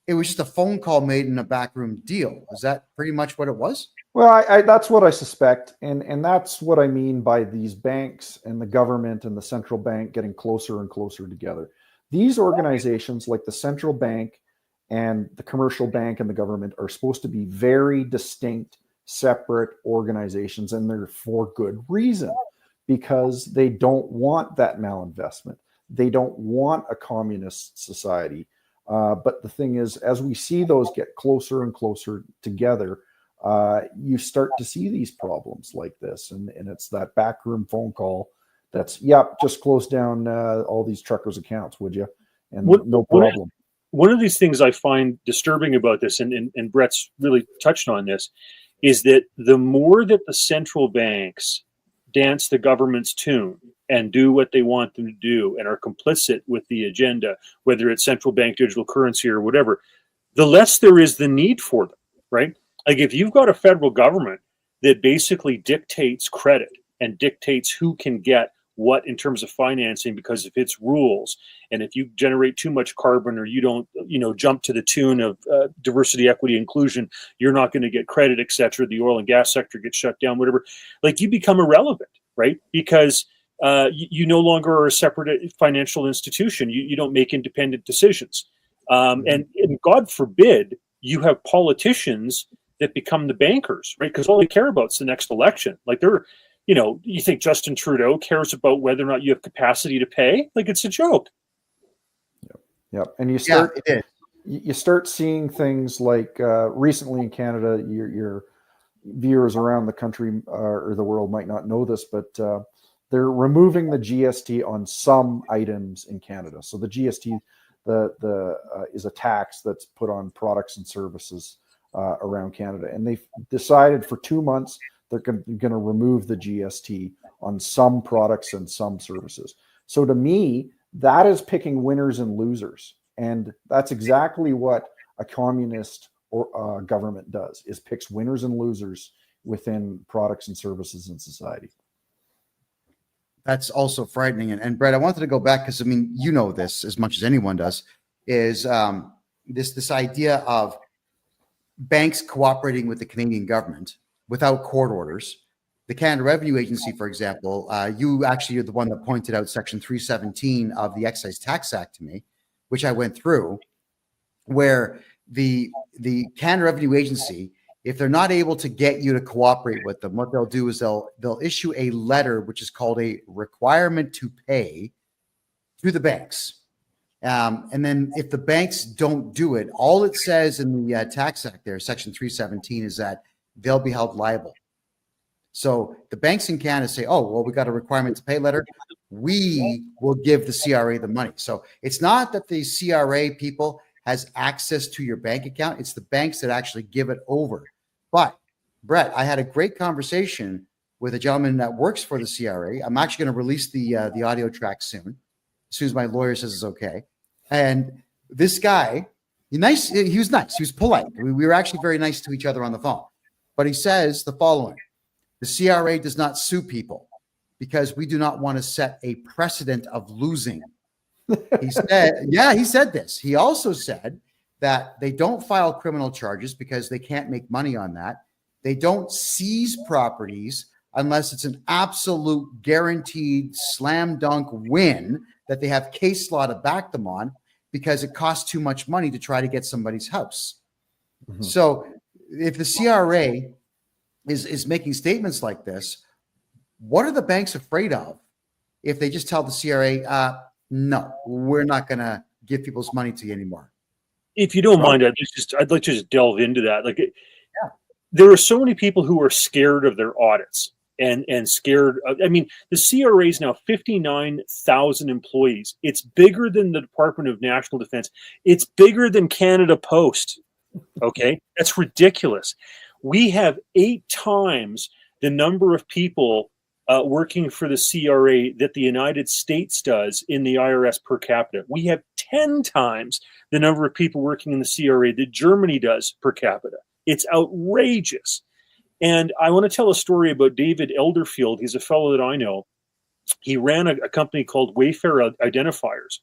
It was just a phone call made in a backroom deal. Is that pretty much what it was? Well, that's what I suspect. And that's what I mean by these banks and the government and the central bank getting closer and closer together. These organizations like the central bank and the commercial bank and the government are supposed to be very distinct, separate organizations, and they're for good reason, because they don't want that malinvestment. They don't want a communist society. But the thing is, as we see those get closer and closer together, you start to see these problems like this. And it's that backroom phone call that's, just close down all these truckers' accounts, would you? And no problem. One of these things I find disturbing about this, and Brett's really touched on this, is that the more that the central banks dance the government's tune and do what they want them to do and are complicit with the agenda, whether it's central bank digital currency or whatever, the less there is the need for them, right? Like if you've got a federal government that basically dictates credit and dictates who can get what in terms of financing because of its rules, and if you generate too much carbon or you don't jump to the tune of diversity, equity, inclusion, you're not going to get credit, etc. The oil and gas sector gets shut down, whatever. Like you become irrelevant, right? Because you no longer are a separate financial institution. You don't make independent decisions, and God forbid you have politicians that become the bankers, right? Because all they care about is the next election. Like you think Justin Trudeau cares about whether or not you have capacity to pay? Like it's a joke. Yep. And you start seeing things like recently in Canada, your viewers around the country or the world might not know this, but they're removing the GST on some items in Canada. So the GST is a tax that's put on products and services around Canada. And they've decided for 2 months they're going to remove the GST on some products and some services. So to me, that is picking winners and losers. And that's exactly what a communist or government does, is picks winners and losers within products and services in society. That's also frightening. And Brett, I wanted to go back because, I mean, you know this as much as anyone does, is this idea of banks cooperating with the Canadian government without court orders. The Canada Revenue Agency, for example, you actually are the one that pointed out Section 317 of the Excise Tax Act to me, which I went through, where the Canada Revenue Agency, if they're not able to get you to cooperate with them, what they'll do is they'll issue a letter, which is called a requirement to pay, to the banks. And then if the banks don't do it, all it says in the Tax Act there, Section 317, is that they'll be held liable. So the banks in Canada say, oh, well, we got a requirement to pay letter. We will give the CRA the money. So it's not that the CRA people has access to your bank account. It's the banks that actually give it over. But Brett, I had a great conversation with a gentleman that works for the CRA. I'm actually going to release the audio track soon as my lawyer says it's okay. And this guy, he was nice. He was polite. We were actually very nice to each other on the phone. But he says the following: the CRA does not sue people because we do not want to set a precedent of losing. He said this. He also said that they don't file criminal charges because they can't make money on that. They don't seize properties unless it's an absolute guaranteed slam dunk win that they have case law to back them on, because it costs too much money to try to get somebody's house. Mm-hmm. So if the CRA is making statements like this, what are the banks afraid of if they just tell the CRA, no, we're not going to give people's money to you anymore? If you don't mind, I'd like to just delve into that. There are so many people who are scared of their audits and scared. I mean, the CRA is now 59,000 employees. It's bigger than the Department of National Defense. It's bigger than Canada Post. Okay, that's ridiculous. We have 8 times the number of people working for the CRA that the United States does in the IRS per capita. We have 10 times the number of people working in the CRA that Germany does per capita. It's outrageous. And I want to tell a story about David Elderfield. He's a fellow that I know. He ran a company called Wayfair Identifiers.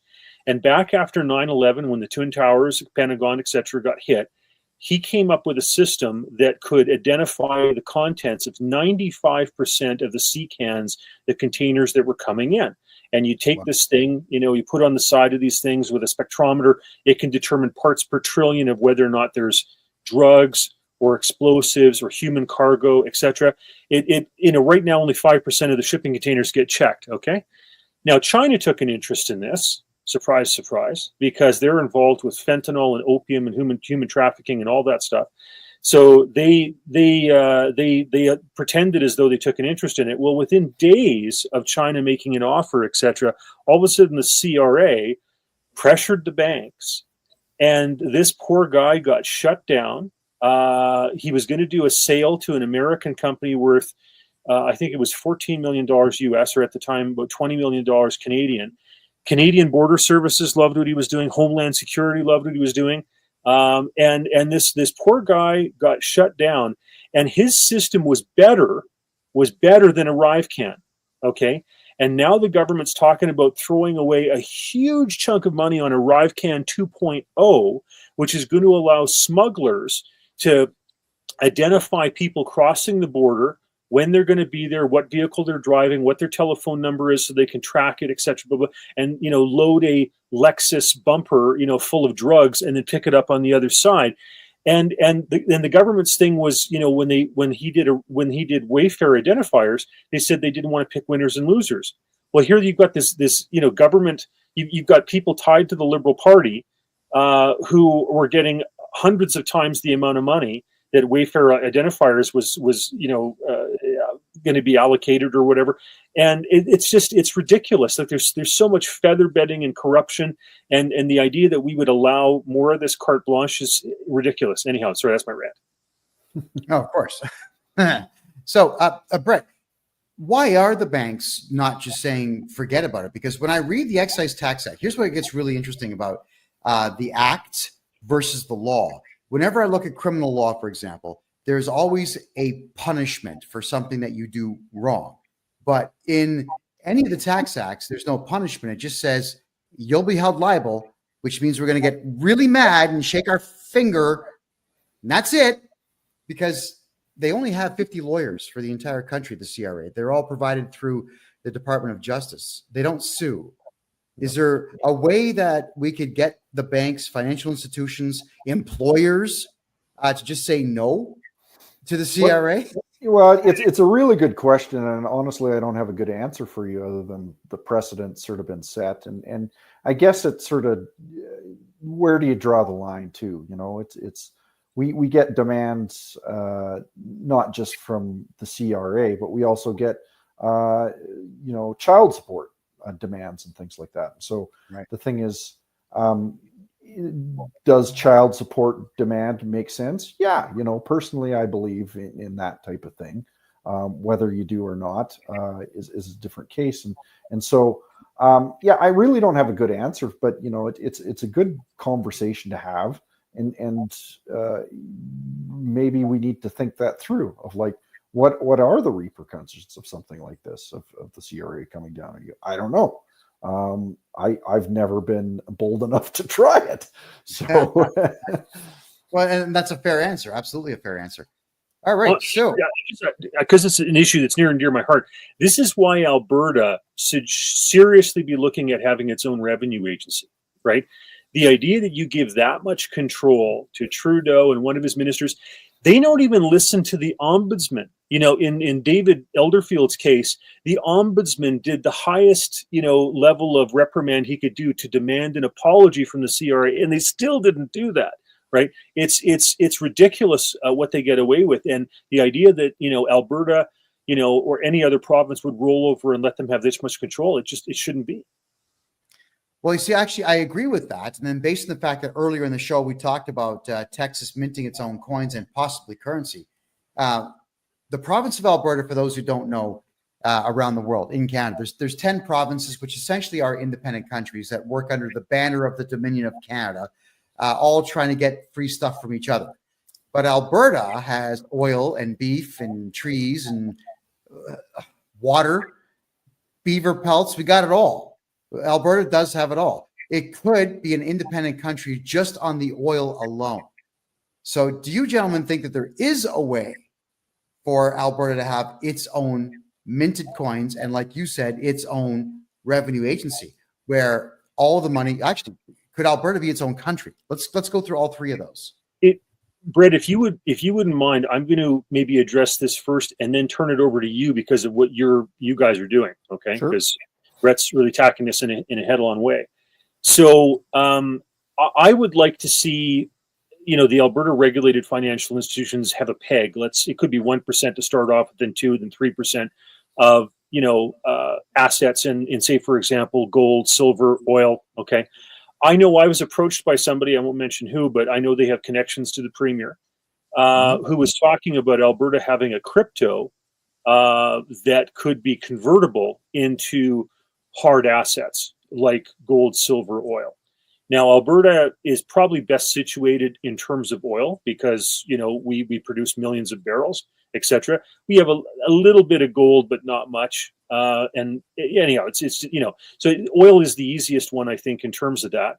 And back after 9/11, when the Twin Towers, Pentagon, etc., got hit, he came up with a system that could identify the contents of 95% of the sea cans, the containers that were coming in. And you take this thing, you put on the side of these things with a spectrometer. It can determine parts per trillion of whether or not there's drugs or explosives or human cargo, etc. Right now, only 5% of the shipping containers get checked. Okay. Now, China took an interest in this. Surprise, surprise, because they're involved with fentanyl and opium and human trafficking and all that stuff. So they pretended as though they took an interest in it. Well, within days of China making an offer, etc., all of a sudden the CRA pressured the banks, and this poor guy got shut down. He was going to do a sale to an American company worth, I think it was $14 million US, or at the time about $20 million Canadian. Canadian Border Services loved what he was doing. Homeland Security loved what he was doing. And this poor guy got shut down, and his system was better than ArriveCan. Okay. And now the government's talking about throwing away a huge chunk of money on ArriveCan 2.0, which is going to allow smugglers to identify people crossing the border, when they're going to be there, what vehicle they're driving, what their telephone number is, so they can track it, etc. And load a Lexus bumper, full of drugs, and then pick it up on the other side. And the government's thing was, when he did Wayfair identifiers, they said they didn't want to pick winners and losers. Well, here you've got this government. You've got people tied to the Liberal Party who were getting hundreds of times the amount of money that Wayfair identifiers was going to be allocated or whatever. And it's ridiculous. Like there's so much feather bedding and corruption, and the idea that we would allow more of this carte blanche is ridiculous. Anyhow, sorry, that's my rant. Oh, of course. So, Brett, why are the banks not just saying forget about it? Because when I read the Excise Tax Act, here's what it gets really interesting about the act versus the law. Whenever I look at criminal law, for example, there's always a punishment for something that you do wrong. But in any of the tax acts, there's no punishment. It just says you'll be held liable, which means we're going to get really mad and shake our finger. And that's it, because they only have 50 lawyers for the entire country, the CRA. They're all provided through the Department of Justice. They don't sue. Is there a way that we could get the banks, financial institutions, employers to just say no to the CRA? Well, it's a really good question, and honestly, I don't have a good answer for you other than the precedent's sort of been set, and I guess it's sort of where do you draw the line too? We get demands not just from the CRA, but we also get child support demands and things like that. So right. The thing is, does child support demand make sense? Yeah, personally, I believe in that type of thing. Whether you do or not is a different case, and so I really don't have a good answer, but it's a good conversation to have, and maybe we need to think that through of like what are the repercussions of something like this of the CRA coming down on you? I don't know. I've never been bold enough to try it. So, well, and that's a fair answer. Absolutely a fair answer. All right. So, because it's an issue that's near and dear to my heart. This is why Alberta should seriously be looking at having its own revenue agency, right? The idea that you give that much control to Trudeau and one of his ministers, they don't even listen to the ombudsman. In David Elderfield's case, the ombudsman did the highest, level of reprimand he could do to demand an apology from the CRA, and they still didn't do that, right? It's ridiculous what they get away with, and the idea that Alberta, or any other province would roll over and let them have this much control, it shouldn't be. Well, you see, actually, I agree with that. And then based on the fact that earlier in the show, we talked about Texas minting its own coins and possibly currency. The province of Alberta, for those who don't know, around the world, in Canada, there's 10 provinces, which essentially are independent countries that work under the banner of the Dominion of Canada, all trying to get free stuff from each other. But Alberta has oil and beef and trees and water, beaver pelts. We got it all. Alberta does have it all. It could be an independent country just on the oil alone. So do you gentlemen think that there is a way for Alberta to have its own minted coins and, like you said, its own revenue agency where all the money, actually, could Alberta be its own country? Let's go through all three of those. Brett, if you wouldn't mind, I'm going to maybe address this first and then turn it over to you because of what you guys are doing. Okay. Sure. Because Brett's really tackling this in a head-on way. So I would like to see the Alberta regulated financial institutions have a peg. It could be 1% to start off, then 2, then 3% of assets in, say, for example, gold, silver, oil. Okay, I know I was approached by somebody, I won't mention who, but I know they have connections to the premier, who was talking about Alberta having a crypto that could be convertible into hard assets like gold, silver, oil. Now, Alberta is probably best situated in terms of oil because, we produce millions of barrels, etc. We have a little bit of gold, but not much. And anyhow, so oil is the easiest one, I think, in terms of that.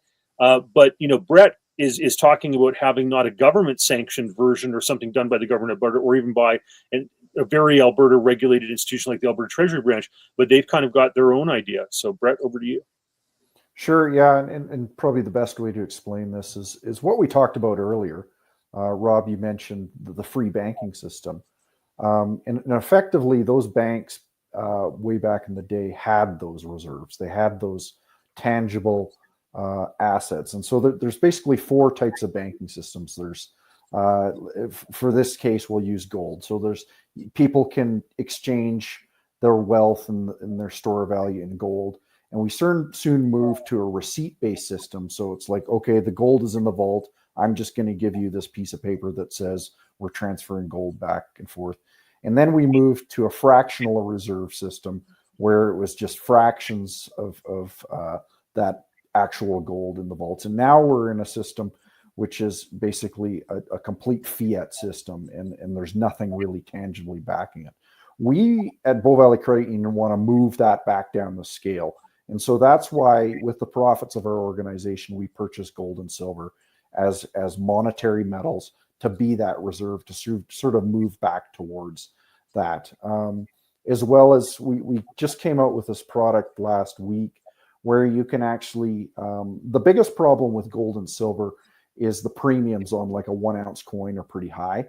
But Brett is talking about having not a government sanctioned version or something done by the government of Alberta or even by a very Alberta regulated institution like the Alberta Treasury Branch, but they've kind of got their own idea. So Brett, over to you. Sure, yeah, and probably the best way to explain this is what we talked about earlier. Rob, you mentioned the free banking system, and effectively those banks way back in the day had those reserves. They had those tangible assets, and so there's basically 4 types of banking systems. There's for this case, we'll use gold. So there's people can exchange their wealth and their store of value in gold. And we soon move to a receipt-based system. So it's like, okay, the gold is in the vault. I'm just going to give you this piece of paper that says we're transferring gold back and forth. And then we moved to a fractional reserve system where it was just fractions of that actual gold in the vaults. And now we're in a system which is basically a complete fiat system, and there's nothing really tangibly backing it. We at Bow Valley Credit Union want to move that back down the scale. And so that's why with the profits of our organization, we purchase gold and silver as monetary metals to be that reserve, to sort of move back towards that. As well as we just came out with this product last week where you can actually, the biggest problem with gold and silver is the premiums on like a 1 ounce coin are pretty high.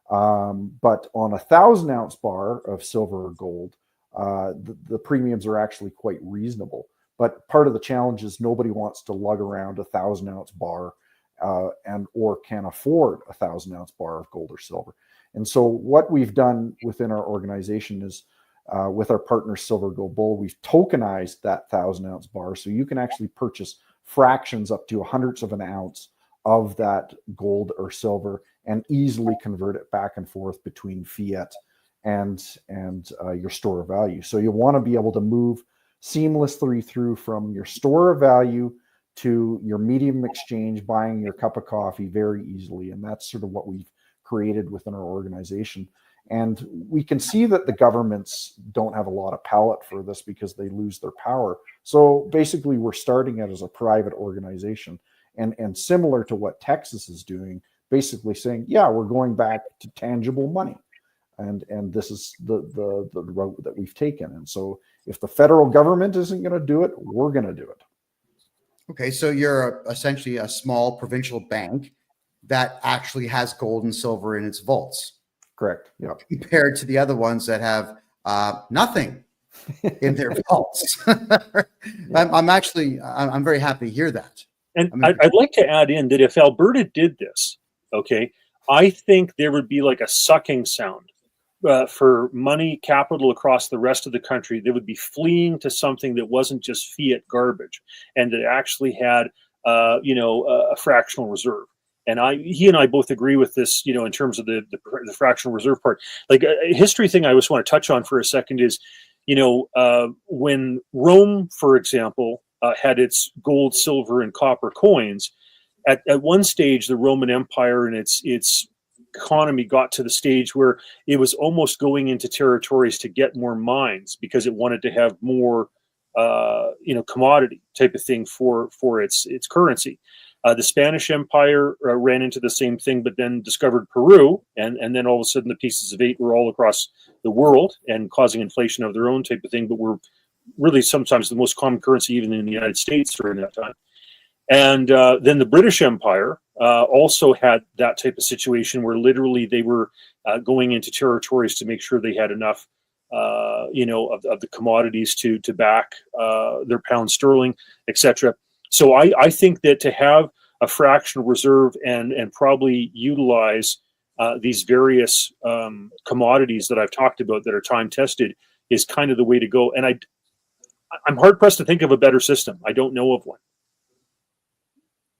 But on a 1,000 ounce bar of silver or gold, the premiums are actually quite reasonable. But part of the challenge is nobody wants to lug around a 1,000 ounce bar or can afford a 1,000 ounce bar of gold or silver. And so what we've done within our organization is with our partner Silver Gold Bull, we've tokenized that 1,000 ounce bar. So you can actually purchase fractions up to 100ths of an ounce of that gold or silver and easily convert it back and forth between fiat and your store of value. So you want to be able to move seamlessly through from your store of value to your medium exchange, buying your cup of coffee very easily. And that's sort of what we've created within our organization. And we can see that the governments don't have a lot of palate for this because they lose their power. So basically we're starting it as a private organization and similar to what Texas is doing, basically saying, yeah, we're going back to tangible money. And this is the route that we've taken. And so if the federal government isn't going to do it, we're going to do it. Okay, so you're essentially a small provincial bank that actually has gold and silver in its vaults. Correct. Yeah. Compared to the other ones that have nothing in their vaults. I'm very happy to hear that. And I'd like to add in that if Alberta did this, okay, I think there would be like a sucking sound for money capital across the rest of the country. They would be fleeing to something that wasn't just fiat garbage and that actually had, a fractional reserve. And he and I both agree with this, in terms of the fractional reserve part. Like a history thing I just want to touch on for a second is, when Rome, for example, had its gold, silver, and copper coins, at one stage, the Roman Empire and its economy got to the stage where it was almost going into territories to get more mines because it wanted to have more, commodity type of thing for its currency. The Spanish Empire ran into the same thing, but then discovered Peru, and then all of a sudden the pieces of eight were all across the world and causing inflation of their own type of thing, but were really sometimes the most common currency even in the United States during that time. And then the British Empire also had that type of situation where literally they were going into territories to make sure they had enough, of the commodities to back their pound sterling, etc. So I think that to have a fractional reserve and probably utilize these various commodities that I've talked about that are time tested is kind of the way to go. And I'm hard pressed to think of a better system. I don't know of one.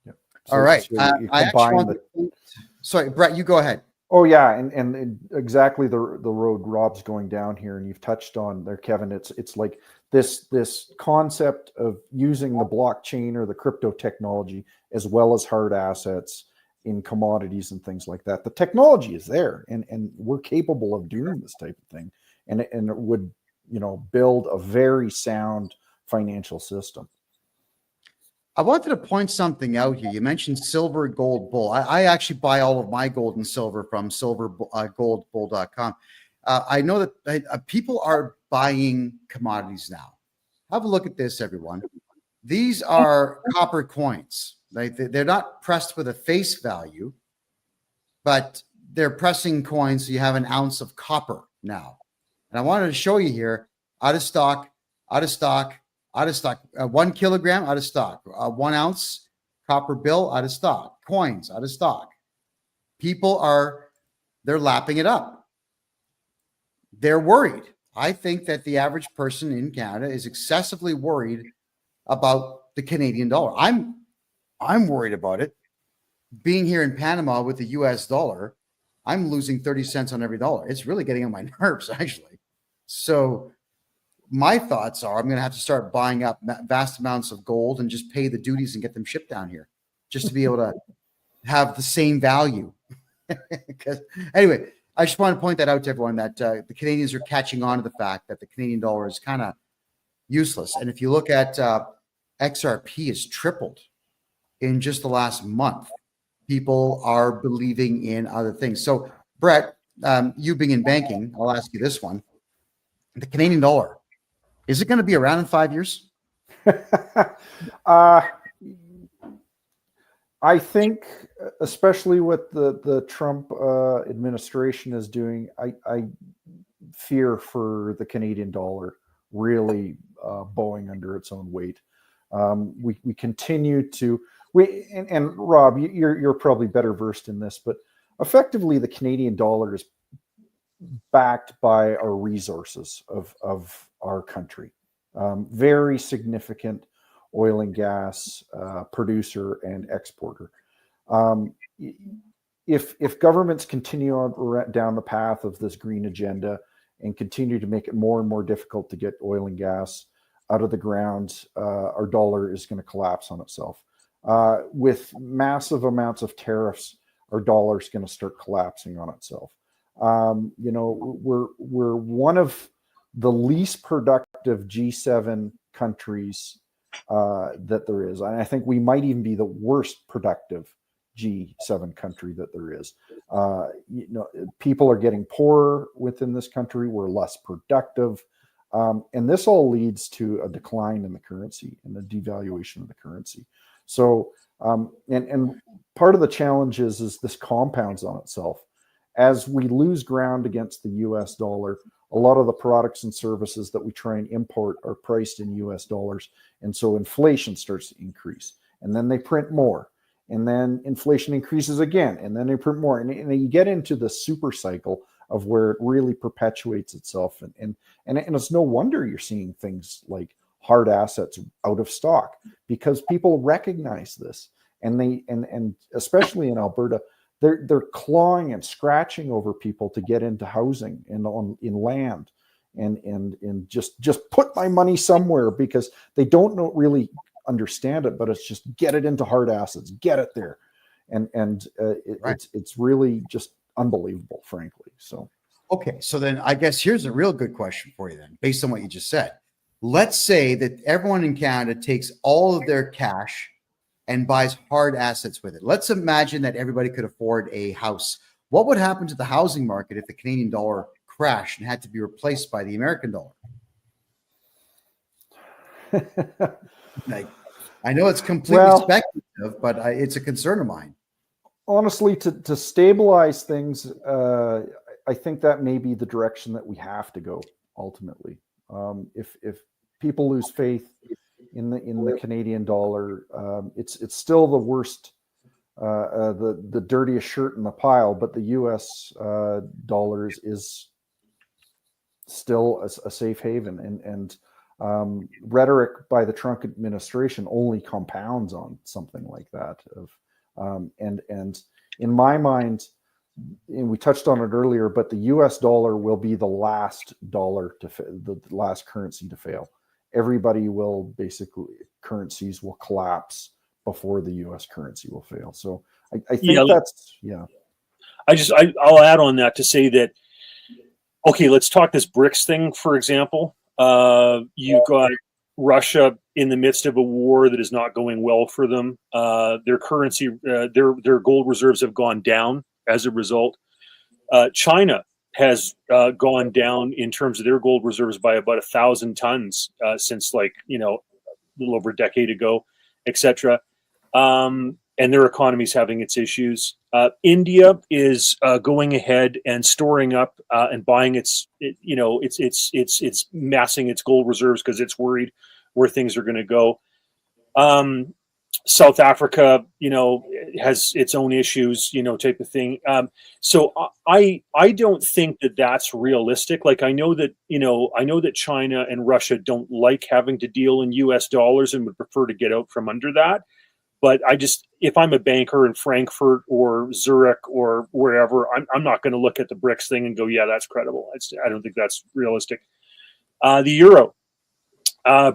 Yep. All right. You I actually want sorry, Brett, you go ahead. Oh yeah, and exactly the road Rob's going down here, and you've touched on there, Kevin. It's like this concept of using the blockchain or the crypto technology as well as hard assets in commodities and things like that. The technology is there, and we're capable of doing this type of thing, and it would, you know, build a very sound financial system. I wanted to point something out here. You mentioned silver, gold, bull. I actually buy all of my gold and silver from silvergoldbull.com. I know that people are buying commodities now. Have a look at this, everyone. These are copper coins. They're not pressed with a face value, but they're pressing coins so you have an ounce of copper now. And I wanted to show you here, out of stock, out of stock, out of stock, 1 kilogram out of stock, 1 ounce copper bill out of stock, coins out of stock. People they're lapping it up. They're worried. I think that the average person in Canada is excessively worried about the Canadian dollar. I'm worried about it. Being here in Panama with the US dollar, I'm losing 30 cents on every dollar. It's really getting on my nerves, actually. So my thoughts are I'm going to have to start buying up vast amounts of gold and just pay the duties and get them shipped down here just to be able to have the same value. Anyway, I just want to point that out to everyone that the Canadians are catching on to the fact that the Canadian dollar is kind of useless. And if you look at XRP has tripled in just the last month. People are believing in other things. So, Brett, you being in banking, I'll ask you this one. The Canadian dollar, is it going to be around in 5 years? I think, especially what the Trump administration is doing, I fear for the Canadian dollar really bowing under its own weight. We continue to and Rob, you're probably better versed in this, but effectively the Canadian dollar is backed by our resources of our country. Very significant oil and gas producer and exporter. If governments continue on down the path of this green agenda and continue to make it more and more difficult to get oil and gas out of the ground, our dollar is going to collapse on itself. With massive amounts of tariffs, our dollar is going to start collapsing on itself. You know, we're one of the least productive G7 countries that there is, and I think we might even be the worst productive G7 country that there is. You know, people are getting poorer within this country. We're less productive, and this all leads to a decline in the currency and the devaluation of the currency. So, and part of the challenge is this compounds on itself. As we lose ground against the US dollar, a lot of the products and services that we try and import are priced in US dollars. And so inflation starts to increase. And then they print more. And then inflation increases again. And then they print more. And you get into the super cycle of where it really perpetuates itself. And it's no wonder you're seeing things like hard assets out of stock, because people recognize this. And especially in Alberta, they're clawing and scratching over people to get into housing and in land and just put my money somewhere, because they don't really understand it, but it's just get it into hard assets, get it there. Right. It's really just unbelievable, frankly. So, okay. So then I guess here's a real good question for you then, based on what you just said. Let's say that everyone in Canada takes all of their cash and buys hard assets with it. Let's imagine that everybody could afford a house. What would happen to the housing market if the Canadian dollar crashed and had to be replaced by the American dollar? Like, I know it's completely speculative, but it's a concern of mine. Honestly, to stabilize things, I think that may be the direction that we have to go ultimately. If people lose faith in the Canadian dollar, it's still the worst the dirtiest shirt in the pile, but the U.S. dollars is still a safe haven, and rhetoric by the Trump administration only compounds on something like that. And in my mind, and we touched on it earlier, but the U.S. dollar will be the last dollar the last currency to fail. Everybody will currencies will collapse before the U.S. currency will fail. So I think I'll add on that to say that, okay, let's talk this BRICS thing, for example. You've got Russia in the midst of a war that is not going well for them. Their currency, their gold reserves have gone down as a result. China has gone down in terms of their gold reserves by about 1,000 tons since a little over a decade ago, etc. And their economy is having its issues. India is going ahead and storing up and buying it's massing its gold reserves because it's worried where things are going to go. South Africa, has its own issues, type of thing. So I don't think that that's realistic. Like I know that China and Russia don't like having to deal in U.S. dollars and would prefer to get out from under that. But if I'm a banker in Frankfurt or Zurich or wherever, I'm not going to look at the BRICS thing and go, yeah, that's credible. I don't think that's realistic. The euro.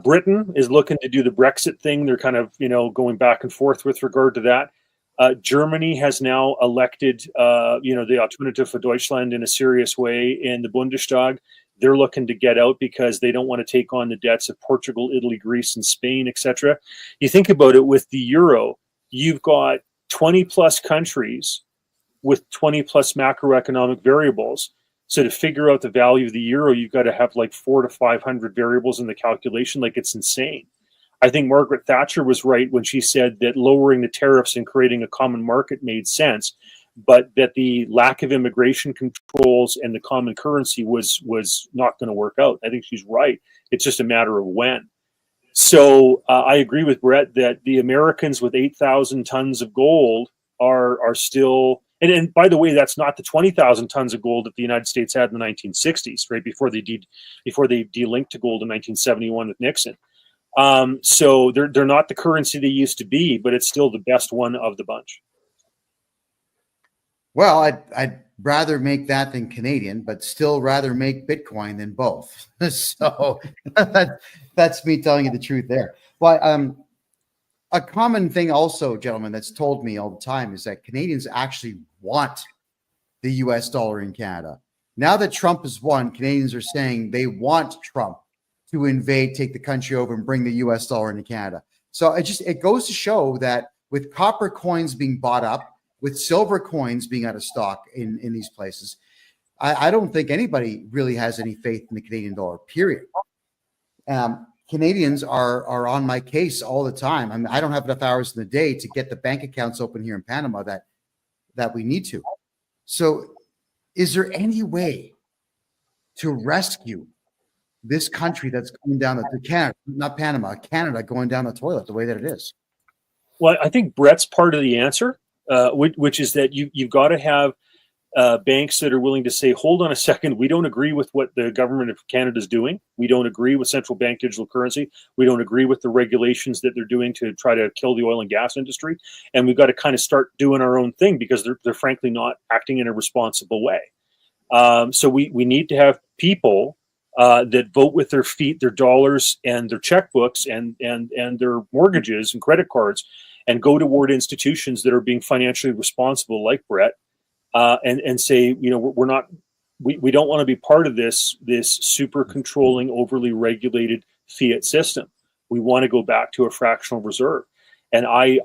Britain is looking to do the Brexit thing. They're kind of, going back and forth with regard to that. Germany has now elected, the Alternative for Deutschland in a serious way in the Bundestag. They're looking to get out because they don't want to take on the debts of Portugal, Italy, Greece, and Spain, etc. You think about it with the euro, you've got 20 plus countries with 20 plus macroeconomic variables. So to figure out the value of the euro, you've got to have like 400 to 500 variables in the calculation. Like it's insane. I think Margaret Thatcher was right when she said that lowering the tariffs and creating a common market made sense, but that the lack of immigration controls and the common currency was not going to work out. I think she's right. It's just a matter of when. So I agree with Brett that the Americans with 8,000 tons of gold are still, and by the way, that's not the 20,000 tons of gold that the United States had in the 1960s, right before they delinked to gold in 1971 with Nixon. So they're not the currency they used to be, but it's still the best one of the bunch. Well, I'd rather make that than Canadian, but still rather make Bitcoin than both. So that's me telling you the truth there. Well, a common thing also, gentlemen, that's told me all the time is that Canadians actually want the U.S. dollar in Canada. Now that Trump has won, Canadians are saying they want Trump to invade, take the country over, and bring the U.S. dollar into Canada. So it goes to show that with copper coins being bought up, with silver coins being out of stock in these places, I don't think anybody really has any faith in the Canadian dollar, period. Canadians are on my case all the time. I mean, I don't have enough hours in the day to get the bank accounts open here in Panama that we need to. So is there any way to rescue this country that's going down Canada, not Panama, Canada going down the toilet the way that it is? Well, I think Brett's part of the answer, which is that you've got to have banks that are willing to say, hold on a second, we don't agree with what the government of Canada is doing. We don't agree with central bank digital currency. We don't agree with the regulations that they're doing to try to kill the oil and gas industry. And we've got to kind of start doing our own thing because they're frankly not acting in a responsible way. So we need to have people that vote with their feet, their dollars, and their checkbooks, and their mortgages and credit cards, and go toward institutions that are being financially responsible, like Brett, and say, we don't want to be part of this super controlling, overly regulated fiat system. We want to go back to a fractional reserve. And I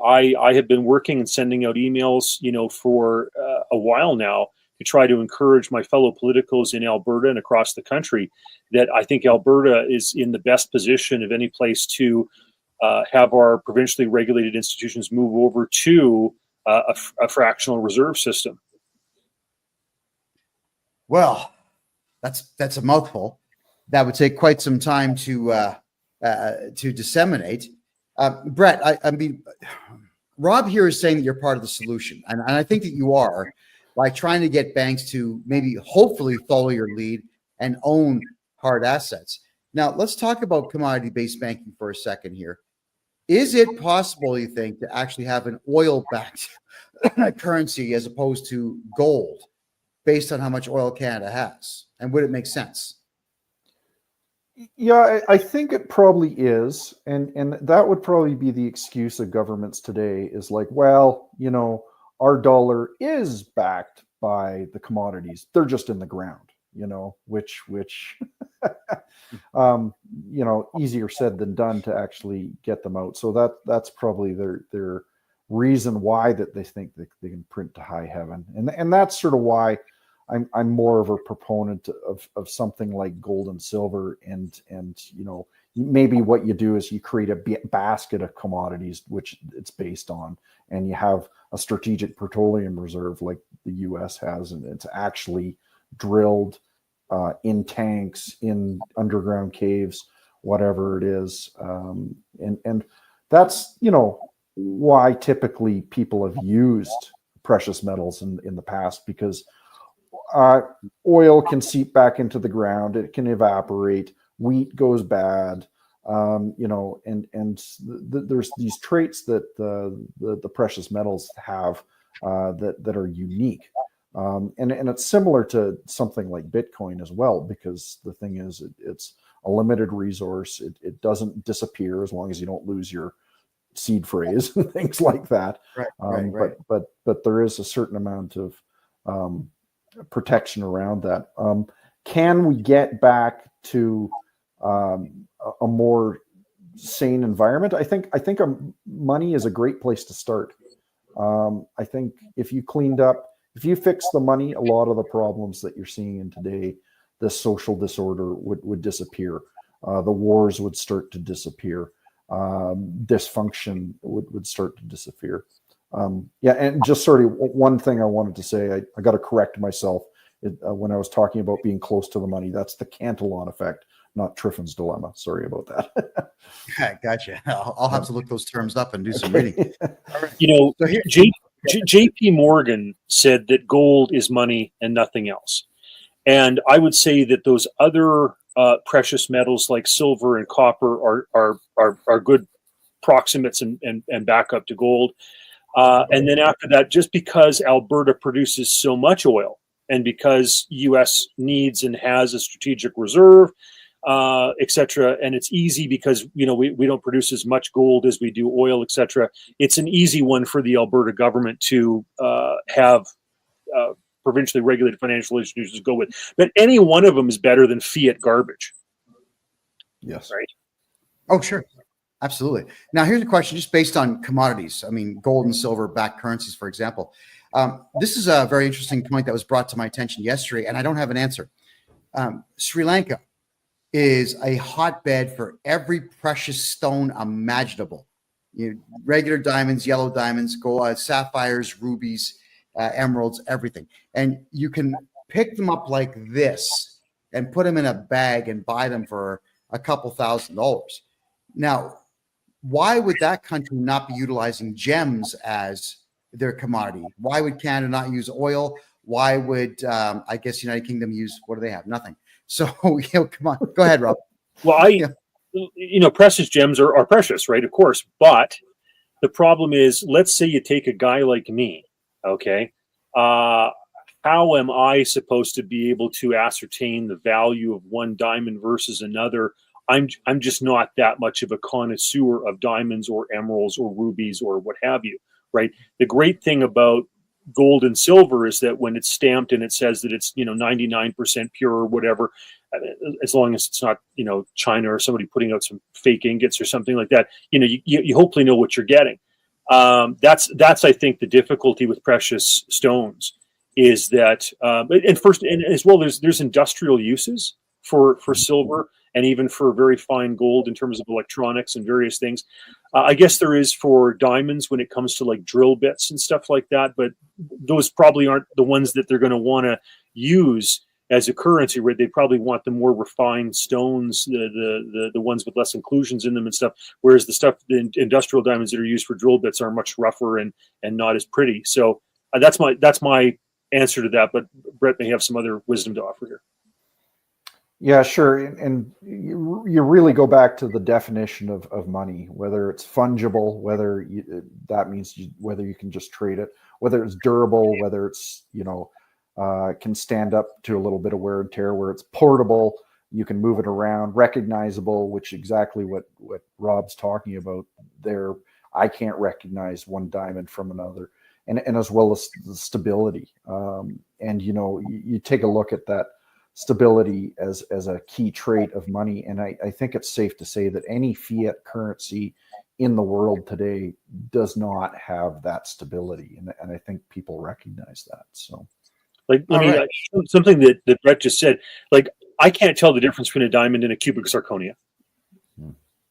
have been working and sending out emails, for a while now, to try to encourage my fellow politicals in Alberta and across the country that I think Alberta is in the best position of any place to have our provincially regulated institutions move over to a fractional reserve system. Well, that's a mouthful. That would take quite some time to disseminate. Brett, I mean, Rob here is saying that you're part of the solution. And I think that you are, by trying to get banks to maybe hopefully follow your lead and own hard assets. Now, let's talk about commodity-based banking for a second here. Is it possible, you think, to actually have an oil-backed currency as opposed to gold based on how much oil Canada has? And would it make sense? Yeah, I think it probably is. And that would probably be the excuse of governments today is like, well, you know, our dollar is backed by the commodities. They're just in the ground, you know, which you know, easier said than done to actually get them out. So that's probably their reason why that they think that they can print to high heaven. And that's sort of why I'm more of a proponent of something like gold and silver, and you know, maybe what you do is you create a basket of commodities which it's based on, and you have a strategic petroleum reserve like the U.S. has, and it's actually drilled in tanks, in underground caves, whatever it is, and that's, you know, why typically people have used precious metals in the past, because oil can seep back into the ground, it can evaporate, wheat goes bad, you know, and there's these traits that the precious metals have that are unique, and it's similar to something like Bitcoin as well, because the thing is, it's a limited resource. It doesn't disappear as long as you don't lose your seed phrase and things like that. Right. But there is a certain amount of protection around that. Can we get back to a more sane environment? I think money is a great place to start. I think if you fix the money, a lot of the problems that you're seeing in today, the social disorder would disappear. The wars would start to disappear. Dysfunction would start to disappear. Yeah, and just sort of one thing I wanted to say, I got to correct myself. When I was talking about being close to the money, that's the Cantillon effect, not Triffin's dilemma. Sorry about that. Gotcha. I'll have to look those terms up and do some reading. You know, so J.P. Morgan said that gold is money and nothing else. And I would say that those other precious metals like silver and copper are good proximates and backup to gold. And then after that, just because Alberta produces so much oil, and because U.S. needs and has a strategic reserve, et cetera, and it's easy because, you know, we don't produce as much gold as we do oil, et cetera. It's an easy one for the Alberta government to have provincially regulated financial institutions go with. But any one of them is better than fiat garbage. Yes. Right? Oh, sure. Absolutely. Now, here's a question just based on commodities. I mean, gold and silver backed currencies, for example. This is a very interesting point that was brought to my attention yesterday, and I don't have an answer. Sri Lanka is a hotbed for every precious stone imaginable. Regular diamonds, yellow diamonds, gold, sapphires, rubies, emeralds, everything. And you can pick them up like this and put them in a bag and buy them for a couple $1,000s. Now, why would that country not be utilizing gems as their commodity? Why would Canada not use oil? Why would, I guess, United Kingdom use, what do they have? Nothing. So, come on. Go ahead, Rob. Well, precious gems are precious, right? Of course. But the problem is, let's say you take a guy like me, okay? How am I supposed to be able to ascertain the value of one diamond versus another? I'm just not that much of a connoisseur of diamonds or emeralds or rubies or what have you, right? The great thing about gold and silver is that when it's stamped and it says that it's 99% pure or whatever, as long as it's not China or somebody putting out some fake ingots or something like that, you hopefully know what you're getting. That's I think the difficulty with precious stones is that and as well there's industrial uses for silver and even for very fine gold in terms of electronics and various things. I guess there is for diamonds when it comes to like drill bits and stuff like that, but those probably aren't the ones that they're going to want to use as a currency, where they probably want the more refined stones, the ones with less inclusions in them and stuff. Whereas the industrial diamonds that are used for drill bits are much rougher and not as pretty. So that's my answer to that. But Brett may have some other wisdom to offer here. Yeah, sure. And you really go back to the definition of money, whether it's fungible, whether that means whether you can just trade it, whether it's durable, whether it's, can stand up to a little bit of wear and tear, where it's portable, you can move it around, recognizable, which exactly what Rob's talking about there. I can't recognize one diamond from another, and as well as the stability. And, you take a look at that stability as a key trait of money. And I think it's safe to say that any fiat currency in the world today does not have that stability. And I think people recognize that. So, something that Brett just said, like, I can't tell the difference between a diamond and a cubic zirconia.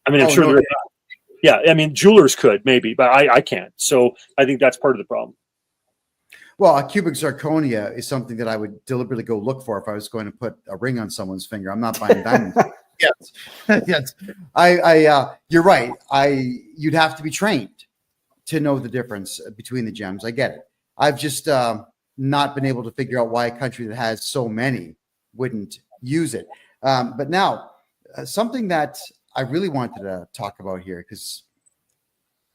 I mean, I'm sure there are. Yeah, I mean, jewelers could maybe, but I can't. So I think that's part of the problem. Well, a cubic zirconia is something that I would deliberately go look for if I was going to put a ring on someone's finger. I'm not buying diamonds. Yes. You're right. You'd have to be trained to know the difference between the gems. I get it. I've just not been able to figure out why a country that has so many wouldn't use it. But now, something that I really wanted to talk about here, because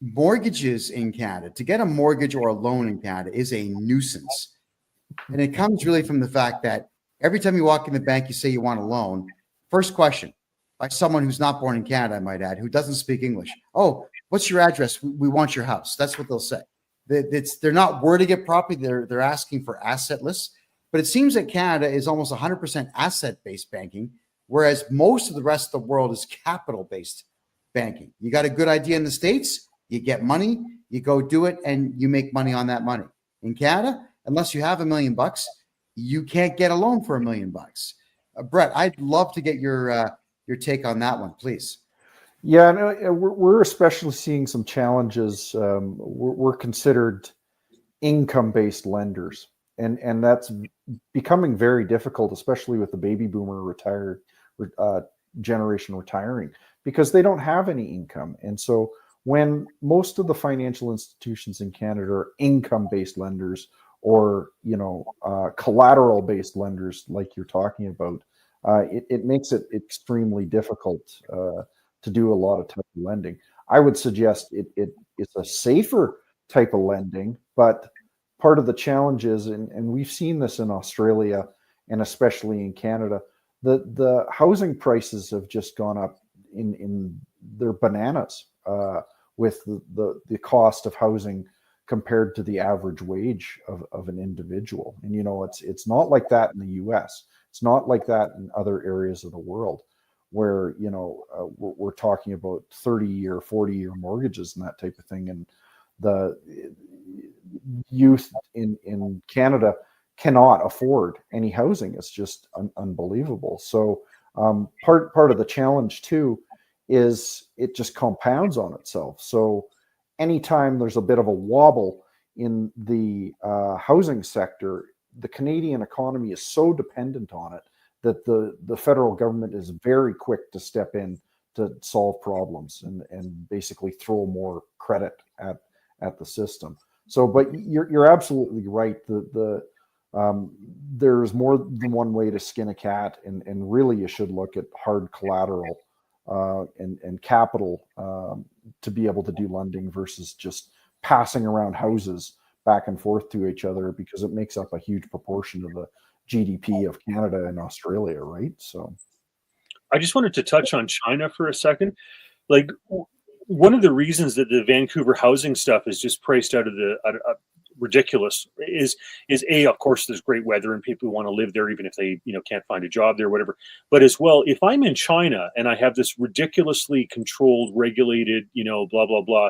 mortgages in Canada, to get a mortgage or a loan in Canada is a nuisance. And it comes really from the fact that every time you walk in the bank, you say you want a loan. First question, by someone who's not born in Canada, I might add, who doesn't speak English. Oh, what's your address? We want your house. That's what they'll say. They're not wording it properly. They're asking for assetless. But it seems that Canada is almost 100% asset-based banking, whereas most of the rest of the world is capital-based banking. You got a good idea in the States, you get money, you go do it, and you make money on that money. In Canada, unless you have $1 million, you can't get a loan for $1 million. Brett, I'd love to get your take on that one, please. Yeah, no, we're especially seeing some challenges. We're considered income-based lenders, and that's becoming very difficult, especially with the baby boomer generation retiring, because they don't have any income. And so when most of the financial institutions in Canada are income-based lenders, or collateral-based lenders, like you're talking about, it makes it extremely difficult to do a lot of type of lending. I would suggest it's a safer type of lending, but part of the challenge is, and we've seen this in Australia and especially in Canada, the housing prices have just gone up in their bananas with the cost of housing compared to the average wage of an individual. And it's not like that in the US. It's not like that in other areas of the world, where we're talking about 30-year, 40-year mortgages and that type of thing. And the youth in Canada cannot afford any housing. It's just unbelievable. So part of the challenge too is it just compounds on itself. So anytime there's a bit of a wobble in the housing sector, the Canadian economy is so dependent on it that the federal government is very quick to step in to solve problems and basically throw more credit at the system. So, but you're absolutely right. There's more than one way to skin a cat, and really you should look at hard collateral and capital to be able to do lending versus just passing around houses back and forth to each other, because it makes up a huge proportion of the GDP of Canada and Australia, right? So I just wanted to touch on China for a second. Like, one of the reasons that the Vancouver housing stuff is just priced out of ridiculous is of course there's great weather and people want to live there even if they can't find a job there, whatever. But as well, if I'm in China and I have this ridiculously controlled, regulated, blah blah blah,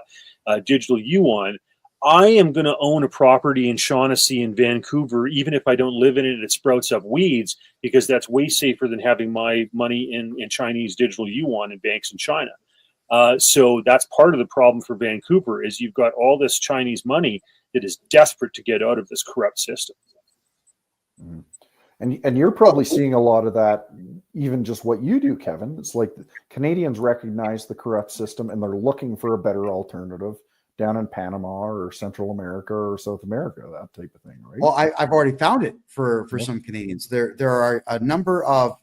digital yuan, I am going to own a property in Shaughnessy in Vancouver, even if I don't live in it and it sprouts up weeds, because that's way safer than having my money in Chinese digital yuan in banks in China. So that's part of the problem for Vancouver, is you've got all this Chinese money that is desperate to get out of this corrupt system. And you're probably seeing a lot of that, even just what you do, Kevin. It's like Canadians recognize the corrupt system and they're looking for a better alternative down in Panama or Central America or South America, that type of thing, right? Well, I've already found it for some Canadians. There are a number of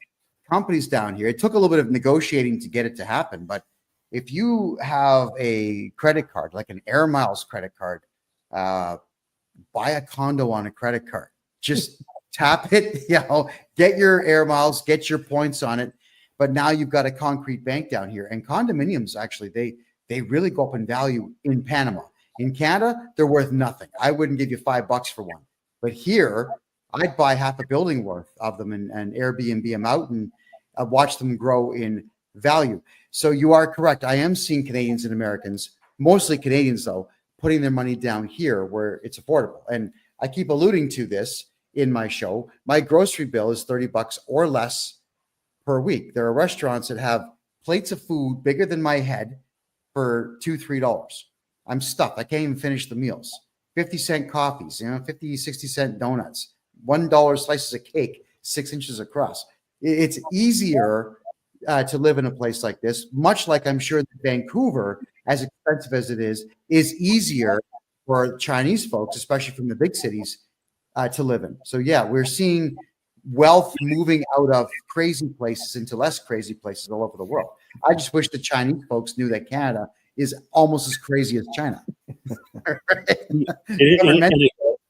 companies down here. It took a little bit of negotiating to get it to happen, but if you have a credit card, like an Air Miles credit card, buy a condo on a credit card. Just tap it, get your Air Miles, get your points on it. But now you've got a concrete bank down here. And condominiums, actually, they really go up in value in Panama. In Canada, they're worth nothing. I wouldn't give you $5 for one. But here, I'd buy half a building worth of them and Airbnb them out and watch them grow in value. So you are correct. I am seeing Canadians and Americans, mostly Canadians though, putting their money down here where it's affordable. And I keep alluding to this in my show. My grocery bill is $30 or less per week. There are restaurants that have plates of food bigger than my head for $2-3. I'm stuffed. I can't even finish the meals. 50-cent coffees, 50, 60-cent donuts, $1 slices of cake, 6 inches across. It's easier to live in a place like this, much like I'm sure that Vancouver, as expensive as it is easier for Chinese folks, especially from the big cities, to live in. So yeah, we're seeing wealth moving out of crazy places into less crazy places all over the world. I just wish the Chinese folks knew that Canada is almost as crazy as China.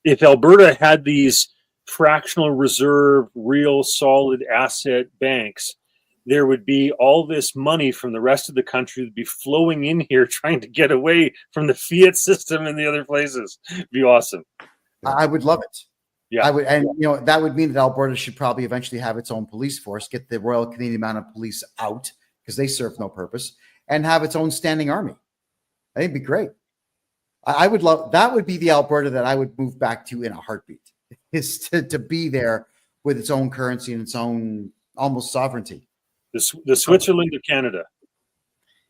If Alberta had these fractional reserve, real solid asset banks, there would be all this money from the rest of the country that would be flowing in here trying to get away from the fiat system in the other places. It'd be awesome. I would love it. Yeah, I would, and that would mean that Alberta should probably eventually have its own police force, get the Royal Canadian Mounted Police out because they serve no purpose, and have its own standing army. I think it'd be great. I would love that. Would be the Alberta that I would move back to in a heartbeat. Is to be there with its own currency and its own almost sovereignty. The Switzerland of Canada.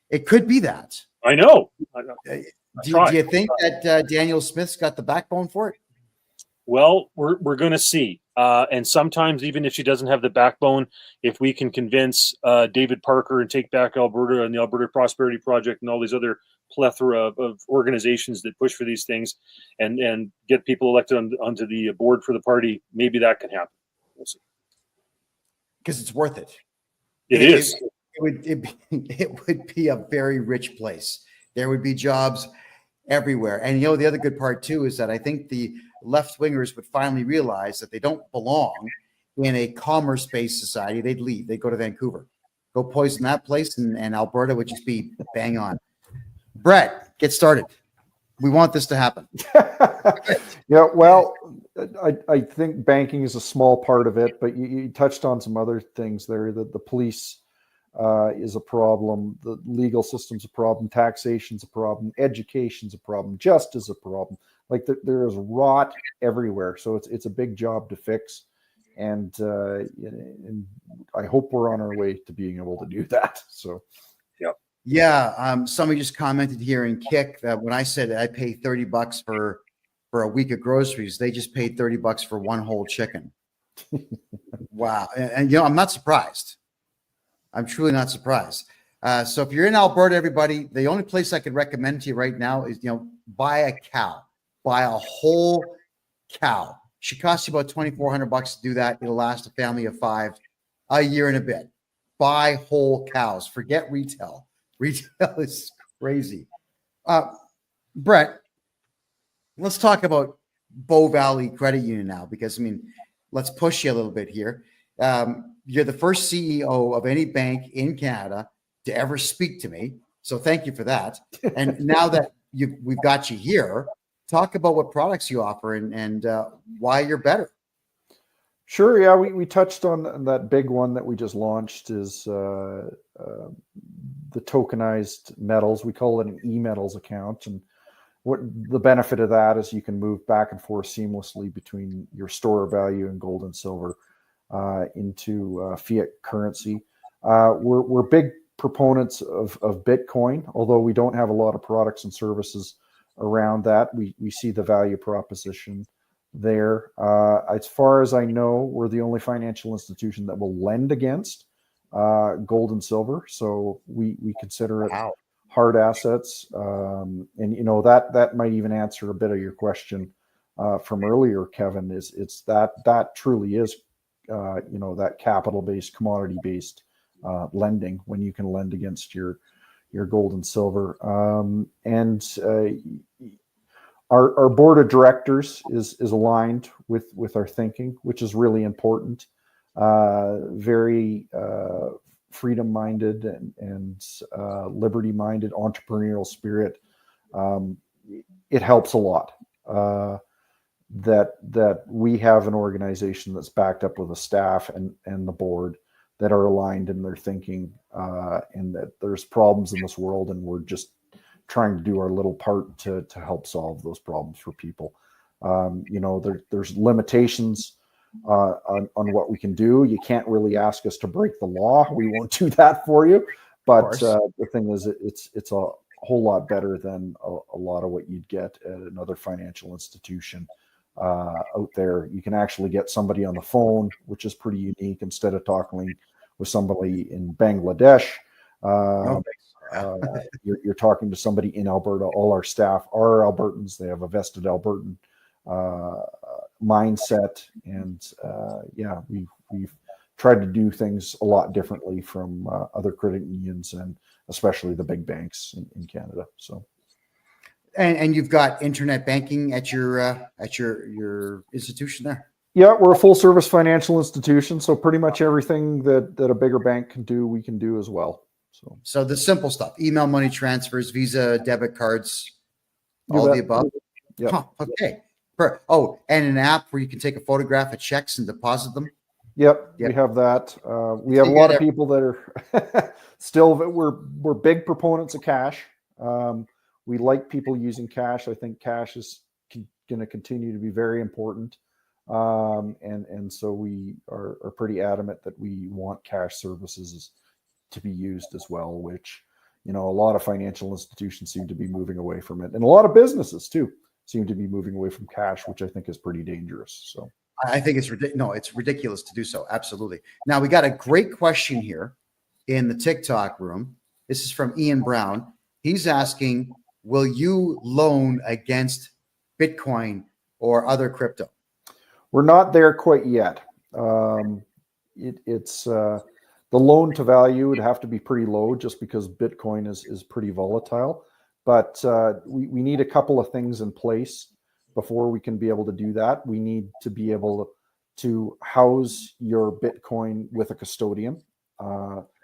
It could be that. I know. Do you think that Daniel Smith's got the backbone for it? Well, we're going to see. And sometimes, even if she doesn't have the backbone, if we can convince David Parker and Take Back Alberta and the Alberta Prosperity Project and all these other plethora of organizations that push for these things and get people elected onto the board for the party, maybe that can happen. We'll see. Because it's worth it. It is. It would be a very rich place. There would be jobs everywhere. And the other good part too is that I think the left wingers would finally realize that they don't belong in a commerce-based society. They'd leave. They'd go to Vancouver, go poison that place, and Alberta would just be bang on. Brett, get started. We want this to happen. Yeah, well, I think banking is a small part of it, but you touched on some other things there. That the police is a problem, the legal system's a problem, taxation's a problem, education's a problem, justice is a problem. Like there is rot everywhere, so it's a big job to fix, and I hope we're on our way to being able to do that. So. Yeah, somebody just commented here in Kick that when I said I pay $30 for a week of groceries, they just paid $30 for one whole chicken. Wow, and I'm not surprised. I'm truly not surprised. So if you're in Alberta, everybody, the only place I could recommend to you right now is buy a cow, buy a whole cow. Should cost you about $2,400 to do that. It'll last a family of 5 a year and a bit. Buy whole cows. Forget retail. Retail is crazy. Brett, let's talk about Bow Valley Credit Union now, because let's push you a little bit here. You're the first CEO of any bank in Canada to ever speak to me, so thank you for that. And now that we've got you here, talk about what products you offer and why you're better. Sure. Yeah, we touched on that big one that we just launched is the tokenized metals. We call it an e-metals account. And what the benefit of that is you can move back and forth seamlessly between your store of value and gold and silver into fiat currency. We're big proponents of Bitcoin, although we don't have a lot of products and services around that. We see the value proposition there. As far as I know, we're the only financial institution that will lend against gold and silver. So we consider it hard assets. And, that might even answer a bit of your question from earlier, Kevin, it's that truly is, that capital-based, commodity-based lending, when you can lend against your gold and silver. Our board of directors is aligned with our thinking, which is really important. Very freedom-minded and liberty-minded, entrepreneurial spirit. It helps a lot that we have an organization that's backed up with a staff and the board that are aligned in their thinking, and that there's problems in this world, and we're just trying to do our little part to help solve those problems for people. There's limitations on what we can do. You can't really ask us to break the law. We won't do that for you. But the thing is, it's a whole lot better than a lot of what you'd get at another financial institution out there. You can actually get somebody on the phone, which is pretty unique, instead of talking with somebody in Bangladesh. You're talking to somebody in Alberta. All our staff are Albertans. They have a vested Albertan mindset, and we've tried to do things a lot differently from other credit unions, and especially the big banks in Canada. So, and you've got internet banking at your institution there. Yeah, we're a full service financial institution, so pretty much everything that a bigger bank can do, we can do as well. So the simple stuff: email money transfers, Visa, debit cards, all the above. Yeah. Huh, okay. Oh, and an app where you can take a photograph of checks and deposit them. Yep. We have that. We have a lot of people that are still. We're big proponents of cash. We like people using cash. I think cash is going to continue to be very important. And so we are pretty adamant that we want cash services to be used as well, which, a lot of financial institutions seem to be moving away from it. And a lot of businesses too seem to be moving away from cash, which I think is pretty dangerous. So I think it's ridiculous to do so. Absolutely. Now we got a great question here in the TikTok room. This is from Ian Brown. He's asking, will you loan against Bitcoin or other crypto? We're not there quite yet. It's the loan to value would have to be pretty low, just because Bitcoin is pretty volatile. But we need a couple of things in place before we can be able to do that. We need to be able to house your Bitcoin with a custodian.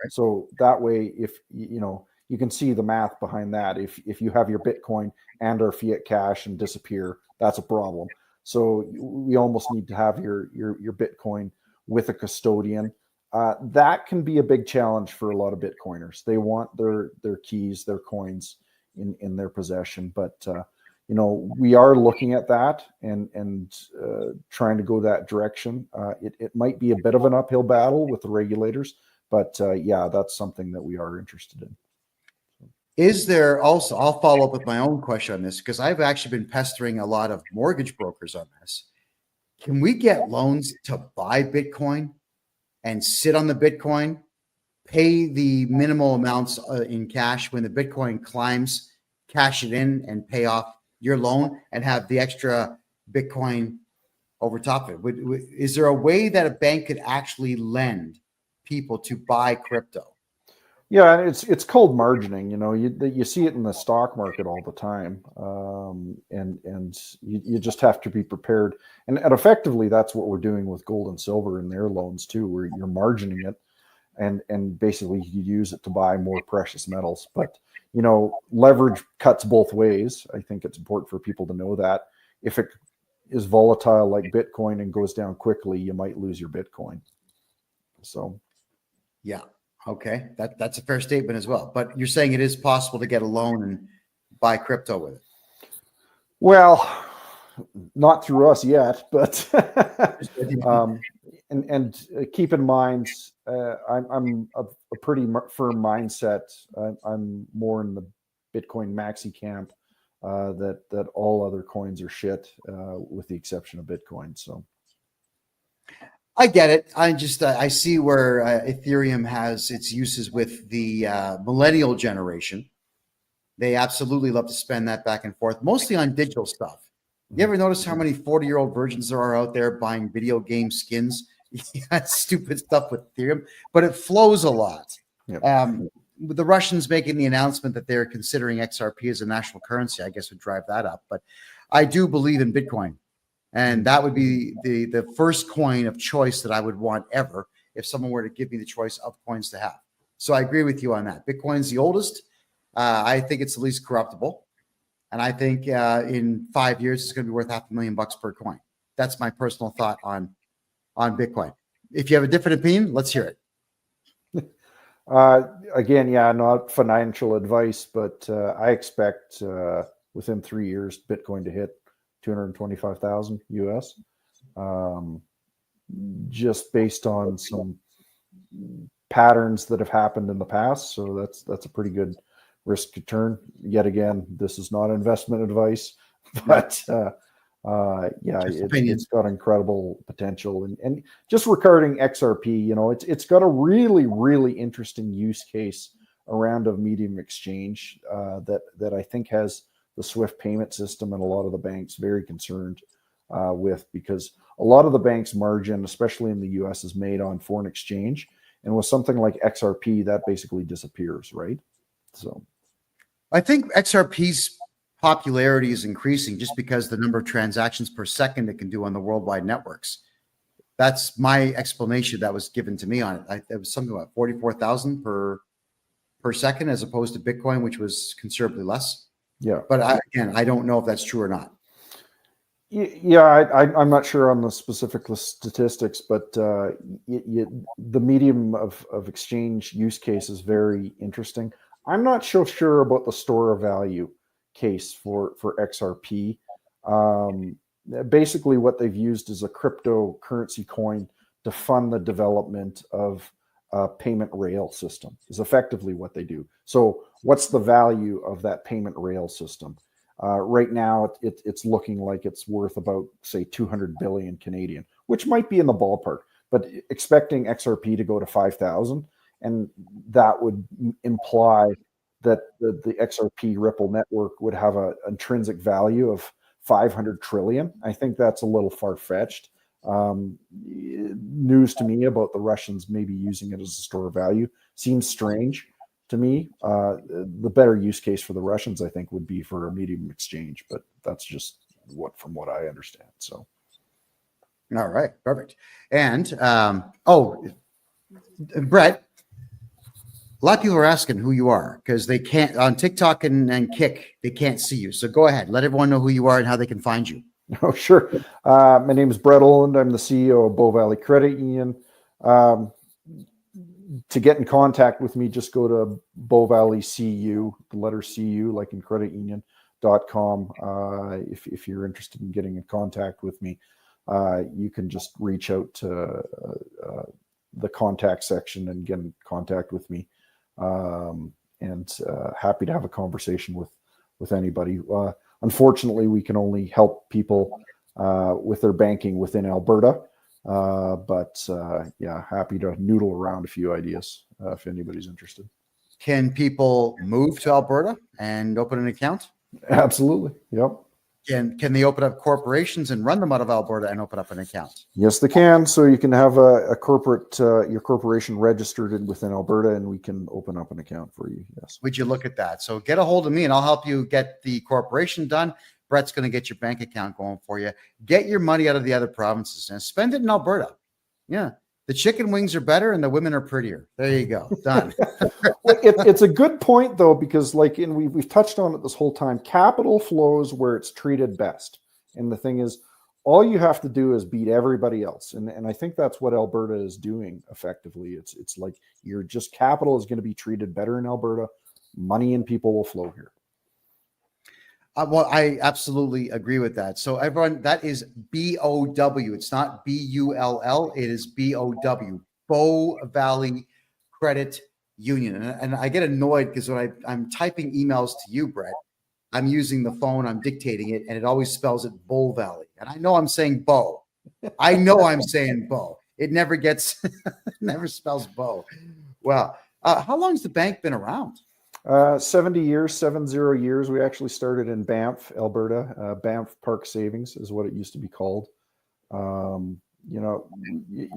So that way, if you can see the math behind that. If you have your Bitcoin and our fiat cash and disappear, that's a problem. So we almost need to have your Bitcoin with a custodian. That can be a big challenge for a lot of Bitcoiners. They want their keys, their coins in their possession. But we are looking at that and trying to go that direction. It might be a bit of an uphill battle with the regulators, but that's something that we are interested in. Is there also, I'll follow up with my own question on this, because I've actually been pestering a lot of mortgage brokers on this. Can we get loans to buy Bitcoin and sit on the Bitcoin, pay the minimal amounts in cash when the Bitcoin climbs, cash it in and pay off your loan, and have the extra Bitcoin over top of it? Is there a way that a bank could actually lend people to buy crypto? Yeah, it's called margining. You see it in the stock market all the time, and you just have to be prepared. And effectively, that's what we're doing with gold and silver in their loans too, where you're margining it, and basically you use it to buy more precious metals. But leverage cuts both ways. I think it's important for people to know that if it is volatile like Bitcoin and goes down quickly, you might lose your Bitcoin. So, yeah. Okay, that's a fair statement as well. But you're saying it is possible to get a loan and buy crypto with it? Well, not through us yet, but and keep in mind, I'm a pretty firm mindset. I'm more in the Bitcoin maxi camp that all other coins are shit, with the exception of Bitcoin. So I get it. I just I see where Ethereum has its uses with the millennial generation. They absolutely love to spend that back and forth, mostly on digital stuff. You ever notice how many 40-year-old virgins there are out there buying video game skins? That's stupid stuff with Ethereum, but it flows a lot. Yep. With the Russians making the announcement that they're considering XRP as a national currency, I guess would drive that up. But I do believe in Bitcoin. And that would be the first coin of choice that I would want ever if someone were to give me the choice of coins to have. So I agree with you on that. Bitcoin's the oldest. I think it's the least corruptible. And I think in 5 years, it's going to be worth $500,000 per coin. That's my personal thought on Bitcoin. If you have a different opinion, let's hear it. Again, yeah, not financial advice, but I expect within 3 years, Bitcoin to hit 225,000 US, just based on some patterns that have happened in the past. So that's a pretty good risk return. Yet again, this is not investment advice, but yeah, it's got incredible potential. And just regarding XRP, you know, it's got a really, really interesting use case around a medium exchange that I think has the SWIFT payment system and a lot of the banks very concerned with, because a lot of the banks' margin, especially in the US, is made on foreign exchange. And with something like XRP, that basically disappears, right? So I think XRP's popularity is increasing just because the number of transactions per second it can do on the worldwide networks. That's my explanation that was given to me on it. It was something like 44,000 per second, as opposed to Bitcoin, which was considerably less. Yeah. But I don't know if that's true or not. Yeah, I'm not sure on the specific statistics, but the medium of exchange use case is very interesting. I'm not so sure about the store of value case for XRP. Basically, what they've used is a cryptocurrency coin to fund the development of a payment rail system, is effectively what they do. So what's the value of that payment rail system? Right now, it's looking like it's worth about, say, 200 billion Canadian, which might be in the ballpark, but expecting XRP to go to 5,000, and that would imply that the XRP Ripple network would have an intrinsic value of 500 trillion. I think that's a little far-fetched. News to me about the Russians maybe using it as a store of value seems strange to me. The better use case for the Russians, I think, would be for a medium exchange, but that's just from what I understand. So, all right, perfect. And Brett, a lot of people are asking who you are because they can't on TikTok and Kick, they can't see you. So go ahead, let everyone know who you are and how they can find you. Oh, sure. My name is Brett Oland. I'm the CEO of Bow Valley Credit Union. To get in contact with me, just go to Bow Valley CU, the letter CU, like in creditunion.com. If you're interested in getting in contact with me, you can just reach out to the contact section and get in contact with me. And happy to have a conversation with anybody. Unfortunately, we can only help people with their banking within Alberta. But yeah, happy to noodle around a few ideas if anybody's interested. Can people move to Alberta and open an account? Absolutely. Yep. Can they open up corporations and run them out of Alberta and open up an account? Yes, they can. So you can have a corporate, your corporation registered within Alberta, and we can open up an account for you. Yes. Would you look at that? So get a hold of me and I'll help you get the corporation done. Brett's going to get your bank account going for you. Get your money out of the other provinces and spend it in Alberta. Yeah. The chicken wings are better and the women are prettier. There you go. Done. It's a good point, though, because we've touched on it this whole time. Capital flows where it's treated best. And the thing is, all you have to do is beat everybody else. And I think that's what Alberta is doing effectively. It's like capital is going to be treated better in Alberta. Money and people will flow here. Well, I absolutely agree with that. So everyone, that is BOW. It's not BULL. It is BOW. Bow Valley Credit Union. And I get annoyed because when I'm typing emails to you, Brett, I'm using the phone, I'm dictating it, and it always spells it Bull Valley. And I know I'm saying Bow. I know I'm saying Bow. It never gets, never spells Bow. Well, how long has the bank been around? 70 years, 70 years. We actually started in Banff, Alberta. Banff Park Savings is what it used to be called.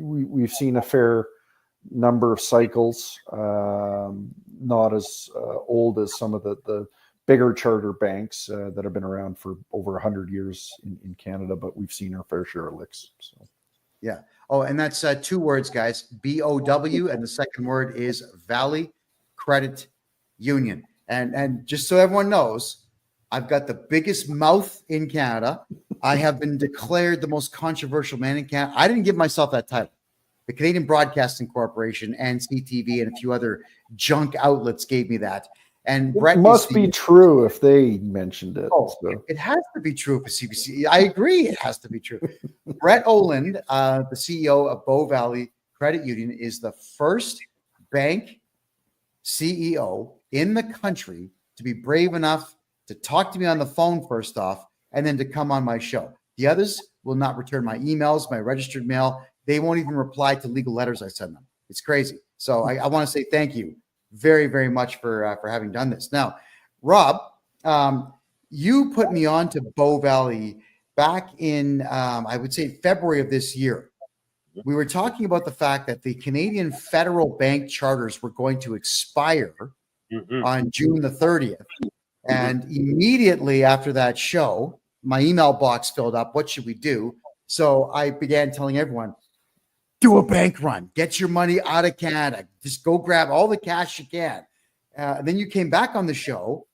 We've seen a fair number of cycles, not as old as some of the bigger charter banks that have been around for over 100 years in Canada, but we've seen our fair share of licks. So, yeah. Oh, and that's 2 words, guys. BOW, and the second word is Valley Credit Union. And just so everyone knows, I've got the biggest mouth in Canada. I have been declared the most controversial man in Canada. I didn't give myself that title. The Canadian Broadcasting Corporation and CTV and a few other junk outlets gave me that. And Brett, it must be true if they mentioned it. Oh, so. It has to be true for CBC. I agree. It has to be true. Brett Oland, the CEO of Bow Valley Credit Union, is the first bank CEO in the country to be brave enough to talk to me on the phone first off, and then to come on my show. The others will not return my emails, my registered mail. They won't even reply to legal letters I send them. It's crazy. So I want to say thank you very, very much for having done this. Now, Rob, you put me on to Bow Valley back in, I would say, February of this year. We were talking about the fact that the Canadian federal bank charters were going to expire on June the 30th. And immediately after that show, my email box filled up. What should we do? So I began telling everyone, do a bank run. Get your money out of Canada. Just go grab all the cash you can. Then you came back on the show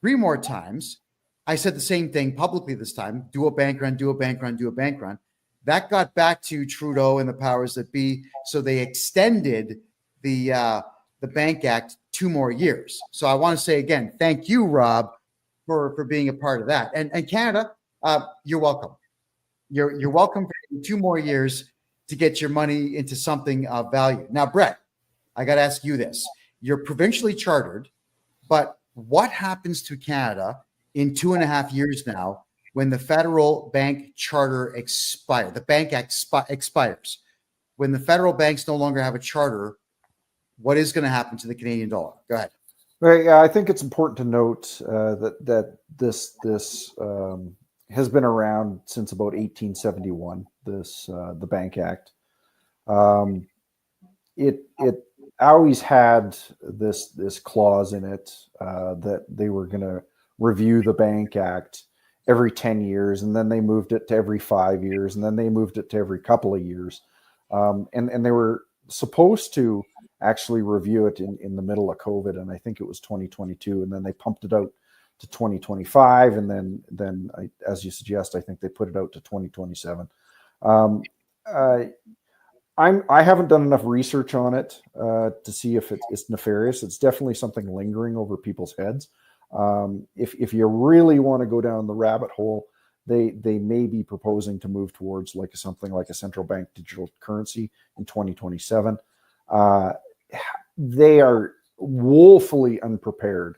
3 more times. I said the same thing publicly this time. Do a bank run, do a bank run, do a bank run. That got back to Trudeau and the powers that be. So they extended the Bank Act 2 more years. So I want to say again, thank you, Rob, for being a part of that. And Canada, you're welcome. You're welcome for 2 more years to get your money into something of value. Now, Brett, I got to ask you this. You're provincially chartered, but what happens to Canada in 2.5 years now when the federal bank charter expires? The Bank Act expires. When the federal banks no longer have a charter, what is going to happen to the Canadian dollar? Go ahead. Right. Yeah, I think it's important to note that this has been around since about 1871. The Bank Act. It always had this clause in it that they were going to review the Bank Act every 10 years, and then they moved it to every 5 years, and then they moved it to every couple of years, and they were supposed to actually review it in the middle of COVID, and I think it was 2022, and then they pumped it out to 2025, and then as you suggest, I think they put it out to 2027. I haven't done enough research on it to see if it's nefarious. It's definitely something lingering over people's heads. If you really want to go down the rabbit hole, they may be proposing to move towards something like a central bank digital currency in 2027. They are woefully unprepared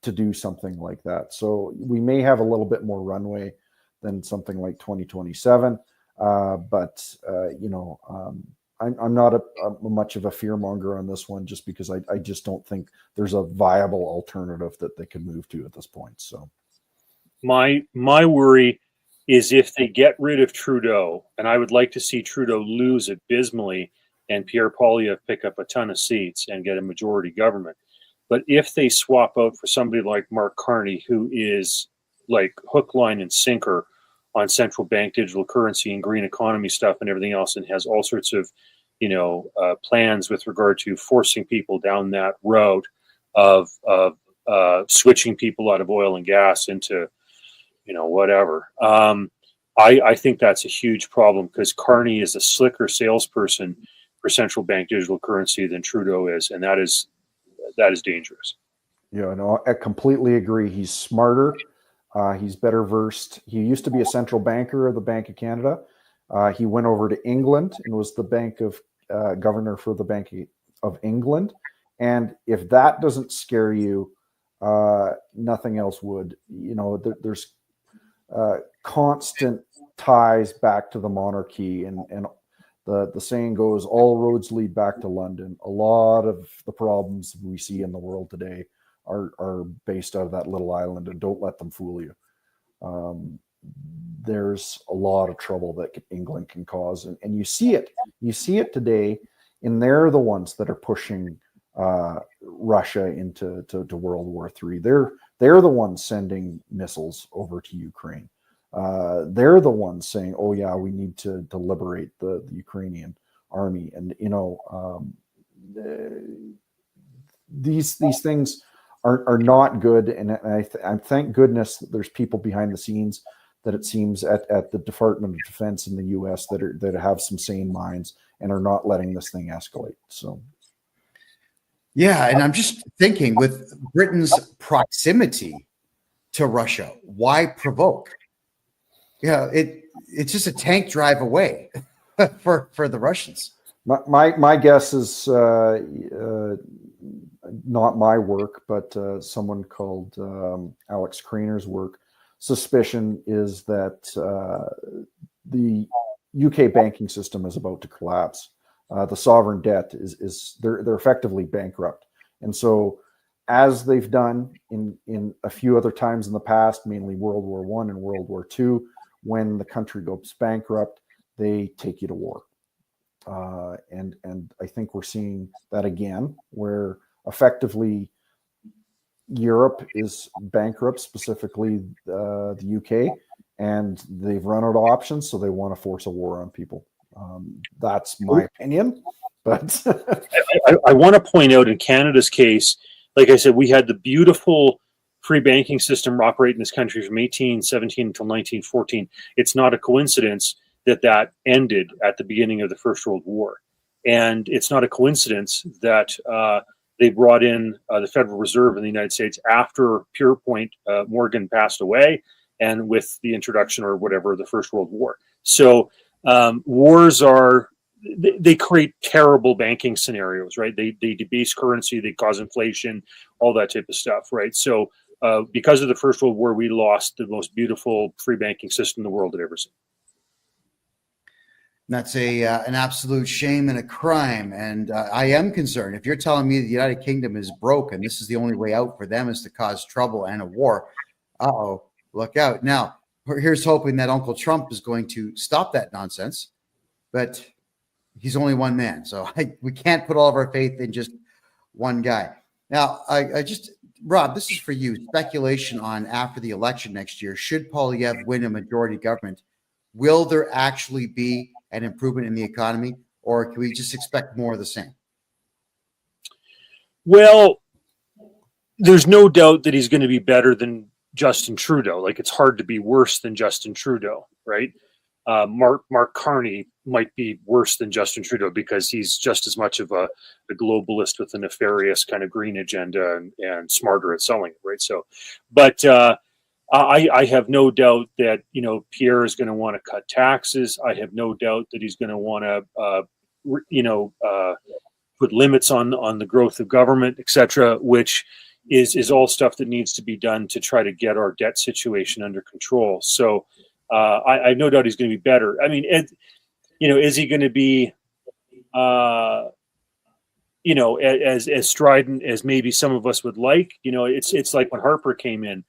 to do something like that. So we may have a little bit more runway than something like 2027. But I'm not much of a fearmonger on this one, just because I just don't think there's a viable alternative that they can move to at this point. So my worry is if they get rid of Trudeau, and I would like to see Trudeau lose abysmally and Pierre Poilievre pick up a ton of seats and get a majority government. But if they swap out for somebody like Mark Carney, who is like hook, line, and sinker on central bank digital currency and green economy stuff and everything else, and has all sorts of, plans with regard to forcing people down that road of switching people out of oil and gas into, whatever. I think that's a huge problem, because Carney is a slicker salesperson for central bank digital currency than Trudeau is, and that is dangerous. Yeah, no, I completely agree. He's smarter. He's better versed. He used to be a central banker of the Bank of Canada. He went over to England and was the governor for the Bank of England. And if that doesn't scare you, nothing else would. There's constant ties back to the monarchy, and the saying goes, all roads lead back to London. A lot of the problems we see in the world today are based out of that little island, and don't let them fool you. There's a lot of trouble that England can cause, and you see it today, and they're the ones that are pushing Russia into World War III. They're the ones sending missiles over to Ukraine. They're the ones saying, "Oh yeah, we need to liberate the Ukrainian army," and these things are not good. And I thank goodness that there's people behind the scenes, that it seems at the Department of Defense in the U.S. that have some sane minds and are not letting this thing escalate. So. Yeah, and I'm just thinking, with Britain's proximity to Russia, why provoke? Yeah, it's just a tank drive away for the Russians. My guess is not my work, but someone called Alex Craner's work. Suspicion is that the UK banking system is about to collapse. The sovereign debt is they're effectively bankrupt, and so as they've done in a few other times in the past, mainly World War I and World War II, when the country goes bankrupt, they take you to war, and I think we're seeing that again, where effectively Europe is bankrupt, specifically the UK, and they've run out of options, so they want to force a war on people. That's my opinion, but I want to point out, in Canada's case, like I said, we had the beautiful free banking system operate in this country from 1817 until 1914. It's not a coincidence that ended at the beginning of the First World War, and it's not a coincidence that they brought in the Federal Reserve in the United States after Pierpont Morgan passed away, and with the introduction or whatever of the First World War. So wars they create terrible banking scenarios, right? They debase currency, they cause inflation, all that type of stuff, right? So because of the First World War, we lost the most beautiful free banking system the world had ever seen. That's an absolute shame and a crime. And I am concerned. If you're telling me the United Kingdom is broken, this is the only way out for them is to cause trouble and a war. Uh-oh, look out. Now, here's hoping that Uncle Trump is going to stop that nonsense. But he's only one man. So we can't put all of our faith in just one guy. Now, Rob, this is for you. Speculation on after the election next year. Should Poilievre win a majority government, will there actually be an improvement in the economy, or can we just expect more of the same? Well, there's no doubt that he's going to be better than Justin Trudeau. Like, it's hard to be worse than Justin Trudeau, right? Mark Carney might be worse than Justin Trudeau because he's just as much of a globalist with a nefarious kind of green agenda and smarter at selling it, right? So, but I have no doubt that, Pierre is going to want to cut taxes. I have no doubt that he's going to want to, put limits on the growth of government, et cetera, which is all stuff that needs to be done to try to get our debt situation under control. So I have no doubt he's going to be better. I mean, is he going to be, as strident as maybe some of us would like? It's like when Harper came in.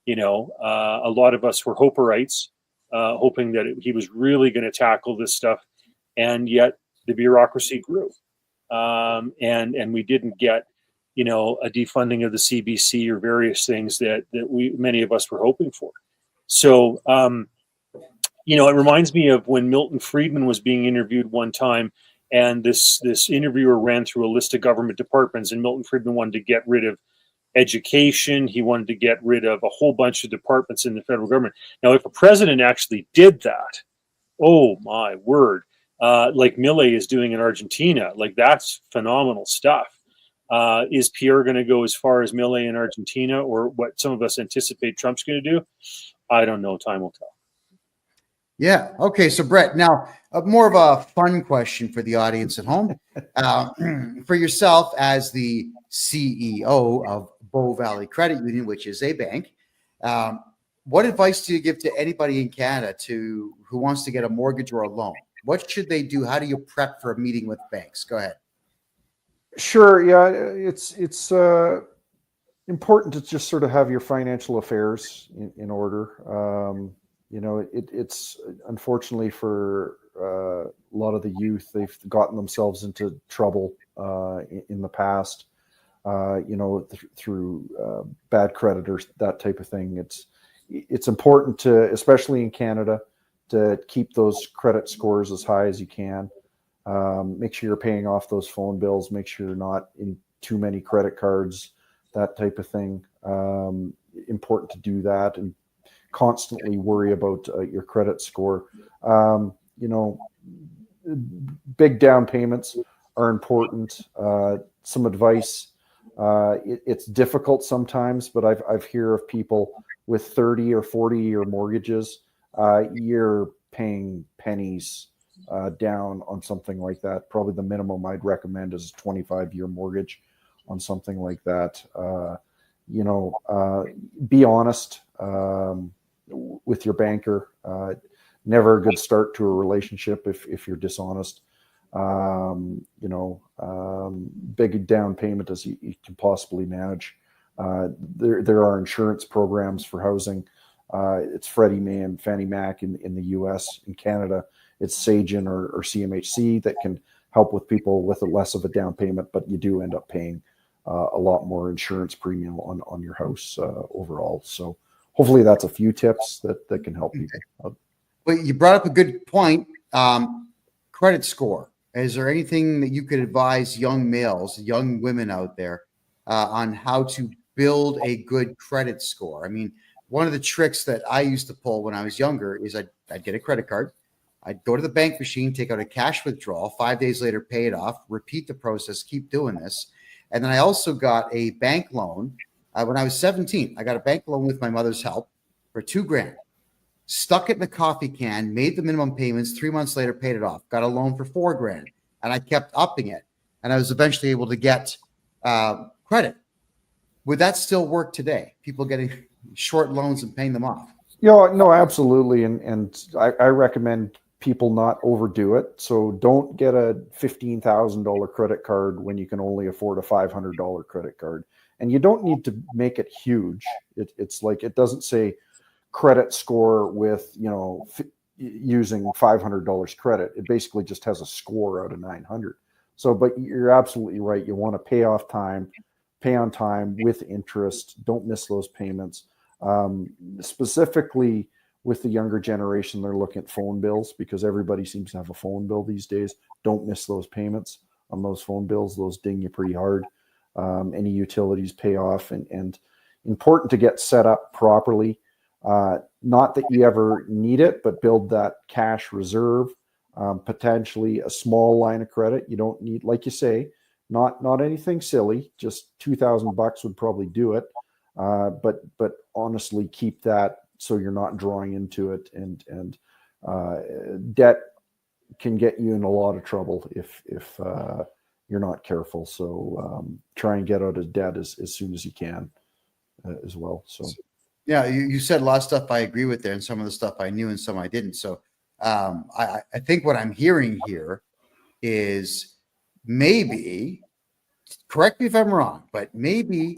A lot of us were Hoperites, hoping that he was really going to tackle this stuff, and yet the bureaucracy grew, and we didn't get, a defunding of the CBC or various things that many of us were hoping for. So, it reminds me of when Milton Friedman was being interviewed one time, and this interviewer ran through a list of government departments, and Milton Friedman wanted to get rid of education. He wanted to get rid of a whole bunch of departments in the federal government. Now, if a president actually did that, oh my word, like Milei is doing in Argentina, like that's phenomenal stuff. Is Pierre going to go as far as Milei in Argentina, or what some of us anticipate Trump's going to do? I don't know. Time will tell. Yeah. Okay. So, Brett, now more of a fun question for the audience at home. For yourself as the CEO of Bow Valley Credit Union, which is a bank. What advice do you give to anybody in Canada who wants to get a mortgage or a loan? What should they do? How do you prep for a meeting with banks? Go ahead. Sure. Yeah, it's important to just sort of have your financial affairs in order. It's unfortunately for a lot of the youth, they've gotten themselves into trouble in the past, through bad creditors, that type of thing. It's important to, especially in Canada, to keep those credit scores as high as you can. Make sure you're paying off those phone bills. Make sure you're not in too many credit cards, that type of thing. Important to do that and constantly worry about your credit score. Big down payments are important. Some advice. It's difficult sometimes, but I've heard of people with 30 or 40-year mortgages. You're paying pennies down on something like that. Probably the minimum I'd recommend is a 25-year mortgage on something like that. Be honest with your banker. Never a good start to a relationship if you're dishonest. Big down payment as you can possibly manage. There are insurance programs for housing. It's Freddie Mae and Fannie Mac in the U.S. In Canada, it's Sagen or CMHC that can help with people with less of a down payment, but you do end up paying a lot more insurance premium on your house overall. So hopefully that's a few tips that can help people. Well, you brought up a good point. Credit score. Is there anything that you could advise young males, young women out there on how to build a good credit score? I mean, one of the tricks that I used to pull when I was younger is I'd get a credit card. I'd go to the bank machine, take out a cash withdrawal, 5 days later, pay it off, repeat the process, keep doing this. And then I also got a bank loan when I was 17. I got a bank loan with my mother's help for $2,000. Stuck it in a coffee can, made the minimum payments, 3 months later, paid it off, got a loan for $4,000, and I kept upping it. And I was eventually able to get credit. Would that still work today? People getting short loans and paying them off? No, absolutely. And I recommend people not overdo it. So don't get a $15,000 credit card when you can only afford a $500 credit card. And you don't need to make it huge. It's like, it doesn't say credit score with, using $500 credit. It basically just has a score out of 900. So, but you're absolutely right. You want to pay on time with interest. Don't miss those payments. Specifically with the younger generation, they're looking at phone bills because everybody seems to have a phone bill these days. Don't miss those payments on those phone bills. Those ding you pretty hard. Any utilities pay off, and important to get set up properly. Not that you ever need it, but build that cash reserve, potentially a small line of credit. You don't need, like you say, not anything silly, just $2,000 would probably do it. But honestly, keep that so you're not drawing into it, and debt can get you in a lot of trouble if you're not careful. So try and get out of debt as soon as you can as well. So. Yeah, you said a lot of stuff I agree with there, and some of the stuff I knew and some I didn't. So I think what I'm hearing here is maybe, correct me if I'm wrong, but maybe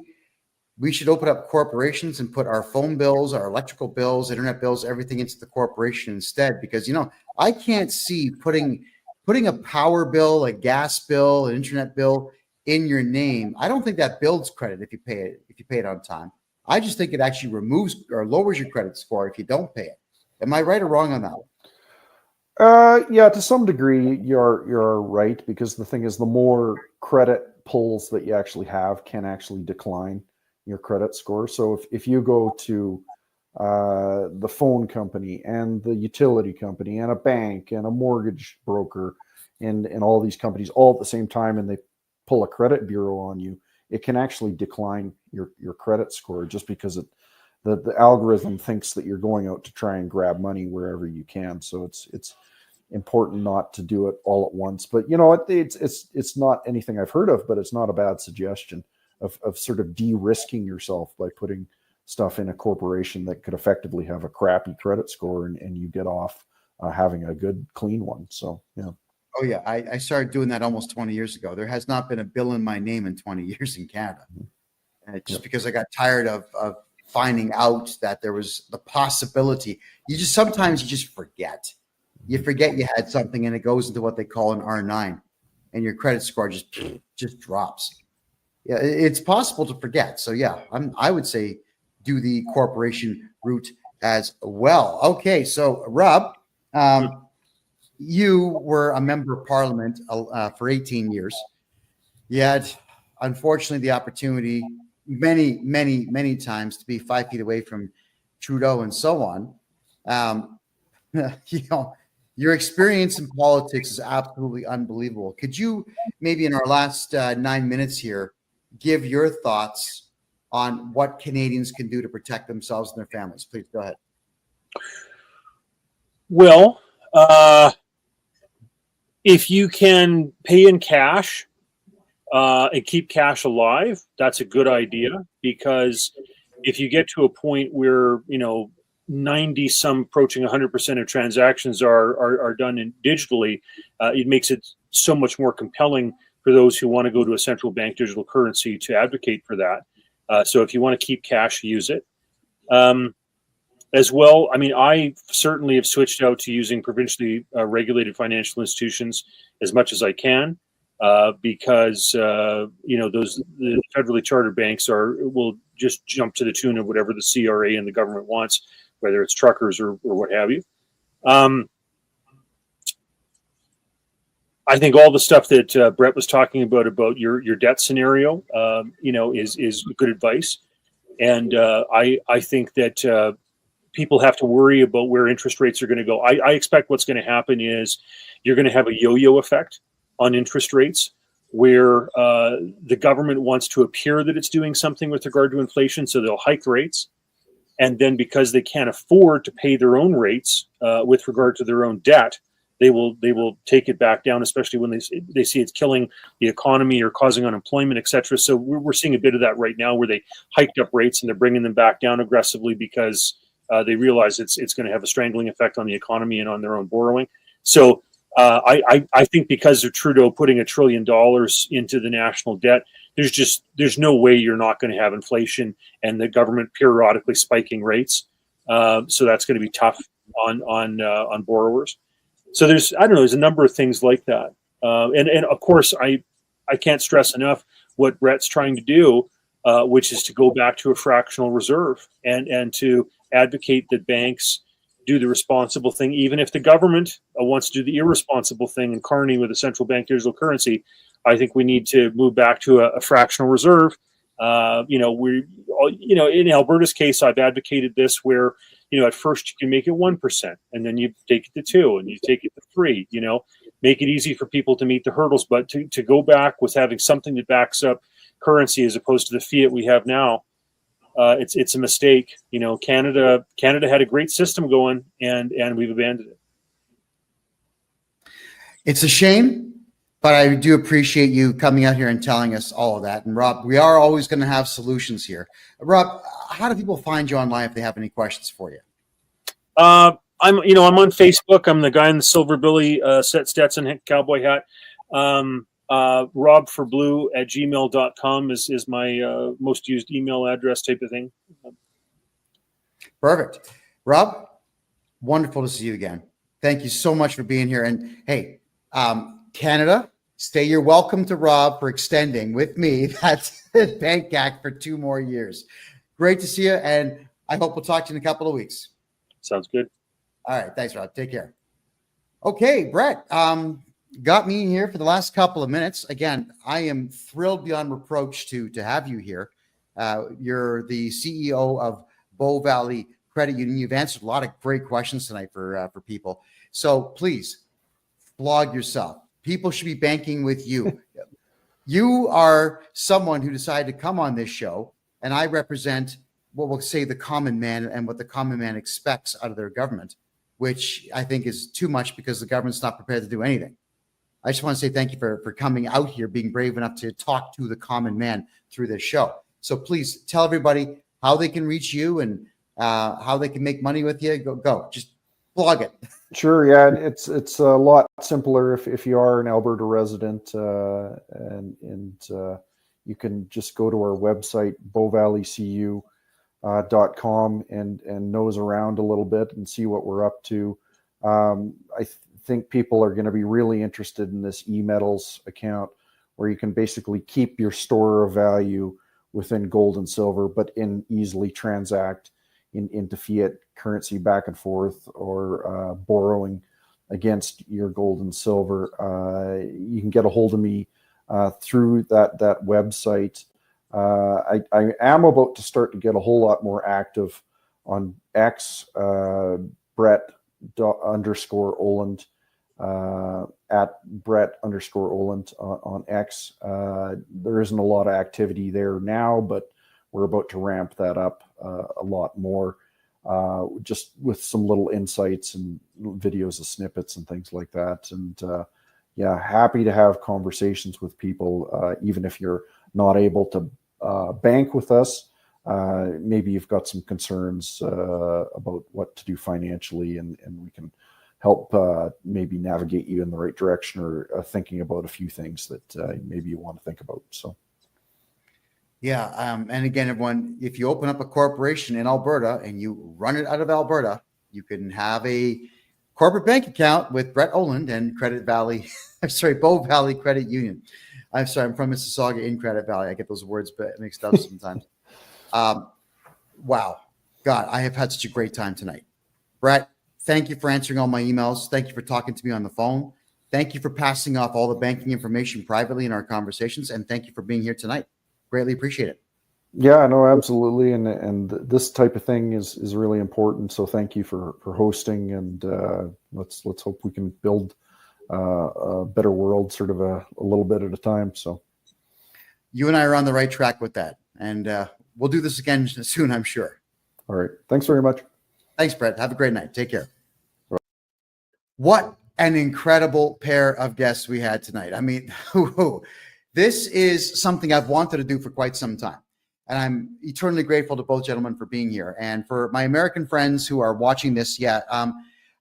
we should open up corporations and put our phone bills, our electrical bills, internet bills, everything into the corporation instead. Because, I can't see putting a power bill, a gas bill, an internet bill in your name. I don't think that builds credit if you pay it on time. I just think it actually removes or lowers your credit score if you don't pay it. Am I right or wrong on that one? Yeah, to some degree, you're right, because the thing is, the more credit pulls that you actually have can actually decline your credit score. So if you go to the phone company and the utility company and a bank and a mortgage broker and all these companies all at the same time, and they pull a credit bureau on you, it can actually decline your credit score just because the algorithm thinks that you're going out to try and grab money wherever you can. So it's important not to do it all at once. But it's not anything I've heard of, but it's not a bad suggestion of sort of de-risking yourself by putting stuff in a corporation that could effectively have a crappy credit score, and you get off having a good, clean one. So, yeah. Oh, yeah. I started doing that almost 20 years ago. There has not been a bill in my name in 20 years in Canada. Just because I got tired of finding out that there was the possibility. Sometimes you just forget. You forget you had something, and it goes into what they call an R9, and your credit score just drops. Yeah, it's possible to forget. So, yeah, I would say do the corporation route as well. Okay, so Rob, you were a member of Parliament for 18 years. You had, unfortunately, the opportunity many, many, many times to be 5 feet away from Trudeau and so on. Your experience in politics is absolutely unbelievable. Could you maybe in our last 9 minutes here give your thoughts on what Canadians can do to protect themselves and their families? Please go ahead. Well, if you can pay in cash and keep cash alive, that's a good idea, because if you get to a point where 90 some approaching 100% of transactions are done digitally, it makes it so much more compelling for those who want to go to a central bank digital currency to advocate for that. So if you want to keep cash, use it. As well, I mean, I certainly have switched out to using provincially regulated financial institutions as much as I can, because the federally chartered banks will just jump to the tune of whatever the CRA and the government wants, whether it's truckers or what have you. I think all the stuff that Brett was talking about your debt scenario, is good advice, and I think that people have to worry about where interest rates are going to go. I expect what's going to happen is you're going to have a yo-yo effect on interest rates, where the government wants to appear that it's doing something with regard to inflation, so they'll hike rates, and then because they can't afford to pay their own rates with regard to their own debt, they will take it back down, especially when they see it's killing the economy or causing unemployment, etc. So we're seeing a bit of that right now, where they hiked up rates and they're bringing them back down aggressively because they realize it's going to have a strangling effect on the economy and on their own borrowing. So I think because of Trudeau putting $1 trillion into the national debt, there's no way you're not going to have inflation and the government periodically spiking rates. So that's going to be tough on borrowers. So there's a number of things like that. And of course, I can't stress enough what Brett's trying to do, which is to go back to a fractional reserve and to advocate that banks do the responsible thing, even if the government wants to do the irresponsible thing and carny with a central bank digital currency. I think we need to move back to a fractional reserve. In Alberta's case, I've advocated this, where at first you can make it 1%, and then you take it to 2%, and you take it to 3%. Make it easy for people to meet the hurdles, but to go back with having something that backs up currency as opposed to the fiat we have now, it's a mistake. Canada had a great system going, and we've abandoned it. It's a shame, but I do appreciate you coming out here and telling us all of that. And Rob, we are always going to have solutions here. Rob, how do people find you online if they have any questions for you? I'm on Facebook. I'm the guy in the silver billy Stetson cowboy hat. robforblue@gmail.com is my most used email address, type of thing. Perfect. Rob, wonderful to see you again. Thank you so much for being here. And hey, Canada, you're welcome to Rob for extending with me that Bank Act for 2 more years. Great to see you, and I hope we'll talk to you in a couple of weeks. Sounds good. All right. Thanks, Rob. Take care. Okay, Brett, got me here for the last couple of minutes. Again, I am thrilled beyond reproach to have you here. You're the CEO of Bow Valley Credit Union. You've answered a lot of great questions tonight for people. So please blog yourself. People should be banking with you. You are someone who decided to come on this show, and I represent what we'll say the common man and what the common man expects out of their government, which I think is too much because the government's not prepared to do anything. I just want to say thank you for coming out here, being brave enough to talk to the common man through this show. So please tell everybody how they can reach you and how they can make money with you. Go. Just plug it. Sure. Yeah. It's a lot simpler if you are an Alberta resident, and you can just go to our website, bowvalleycu.com, and nose around a little bit and see what we're up to. I think people are going to be really interested in this eMetals account, where you can basically keep your store of value within gold and silver, but easily transact into fiat currency back and forth, or borrowing against your gold and silver. You can get a hold of me through that website. I am about to start to get a whole lot more active on X, Brett_Oland, at Brett_Oland on X. There isn't a lot of activity there now, but we're about to ramp that up a lot more, just with some little insights and videos of snippets and things like that. And yeah, happy to have conversations with people, even if you're not able to bank with us. Maybe you've got some concerns about what to do financially, and we can help maybe navigate you in the right direction, or thinking about a few things that maybe you want to think about. So. Yeah. And again, everyone, if you open up a corporation in Alberta and you run it out of Alberta, you can have a corporate bank account with Brett Oland and Bow Valley Credit Union. I'm sorry, I'm from Mississauga in Credit Valley. I get those words mixed up sometimes. Wow. God, I have had such a great time tonight. Brett, thank you for answering all my emails. Thank you for talking to me on the phone. Thank you for passing off all the banking information privately in our conversations. And thank you for being here tonight. Greatly appreciate it. Yeah, no, absolutely. And this type of thing is really important. So thank you for hosting, and let's hope we can build a better world sort of a little bit at a time. So you and I are on the right track with that. And we'll do this again soon, I'm sure. All right. Thanks very much. Thanks, Brett. Have a great night. Take care. Right. What an incredible pair of guests we had tonight. I mean, this is something I've wanted to do for quite some time. And I'm eternally grateful to both gentlemen for being here. And for my American friends who are watching this, I'm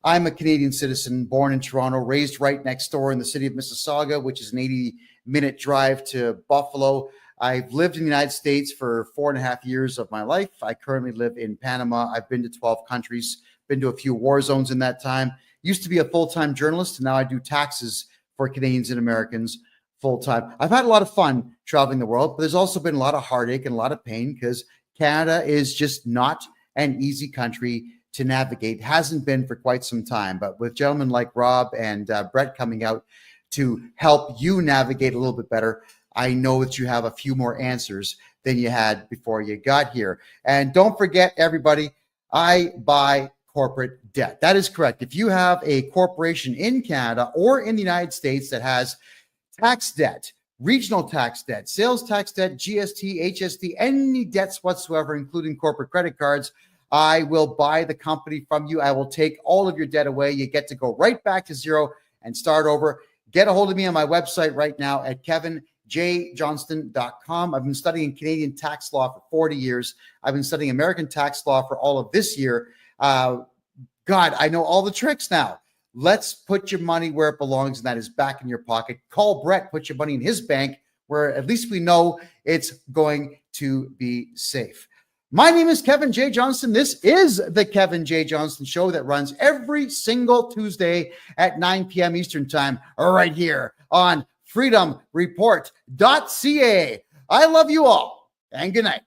a Canadian citizen, born in Toronto, raised right next door in the city of Mississauga, which is an 80-minute drive to Buffalo. I've lived in the United States for 4.5 years of my life. I currently live in Panama. I've been to 12 countries, been to a few war zones in that time. Used to be a full-time journalist, and now I do taxes for Canadians and Americans full-time. I've had a lot of fun traveling the world, but there's also been a lot of heartache and a lot of pain, because Canada is just not an easy country to navigate. Hasn't been for quite some time, but with gentlemen like Rob and Brett coming out to help you navigate a little bit better, I know that you have a few more answers than you had before you got here. And don't forget, everybody, I buy corporate debt. That is correct. If you have a corporation in Canada or in the United States that has tax debt, regional tax debt, sales tax debt, GST, HST, any debts whatsoever, including corporate credit cards, I will buy the company from you. I will take all of your debt away. You get to go right back to zero and start over. Get a hold of me on my website right now at KevinJJohnston.com. I've been studying Canadian tax law for 40 years. I've been studying American tax law for all of this year. God, I know all the tricks now. Let's put your money where it belongs, and that is back in your pocket. Call Brett, put your money in his bank, where at least we know it's going to be safe. My name is Kevin J. Johnston. This is the Kevin J. Johnston Show that runs every single Tuesday at 9 p.m. Eastern Time, right here on freedomreport.ca. I love you all, and good night.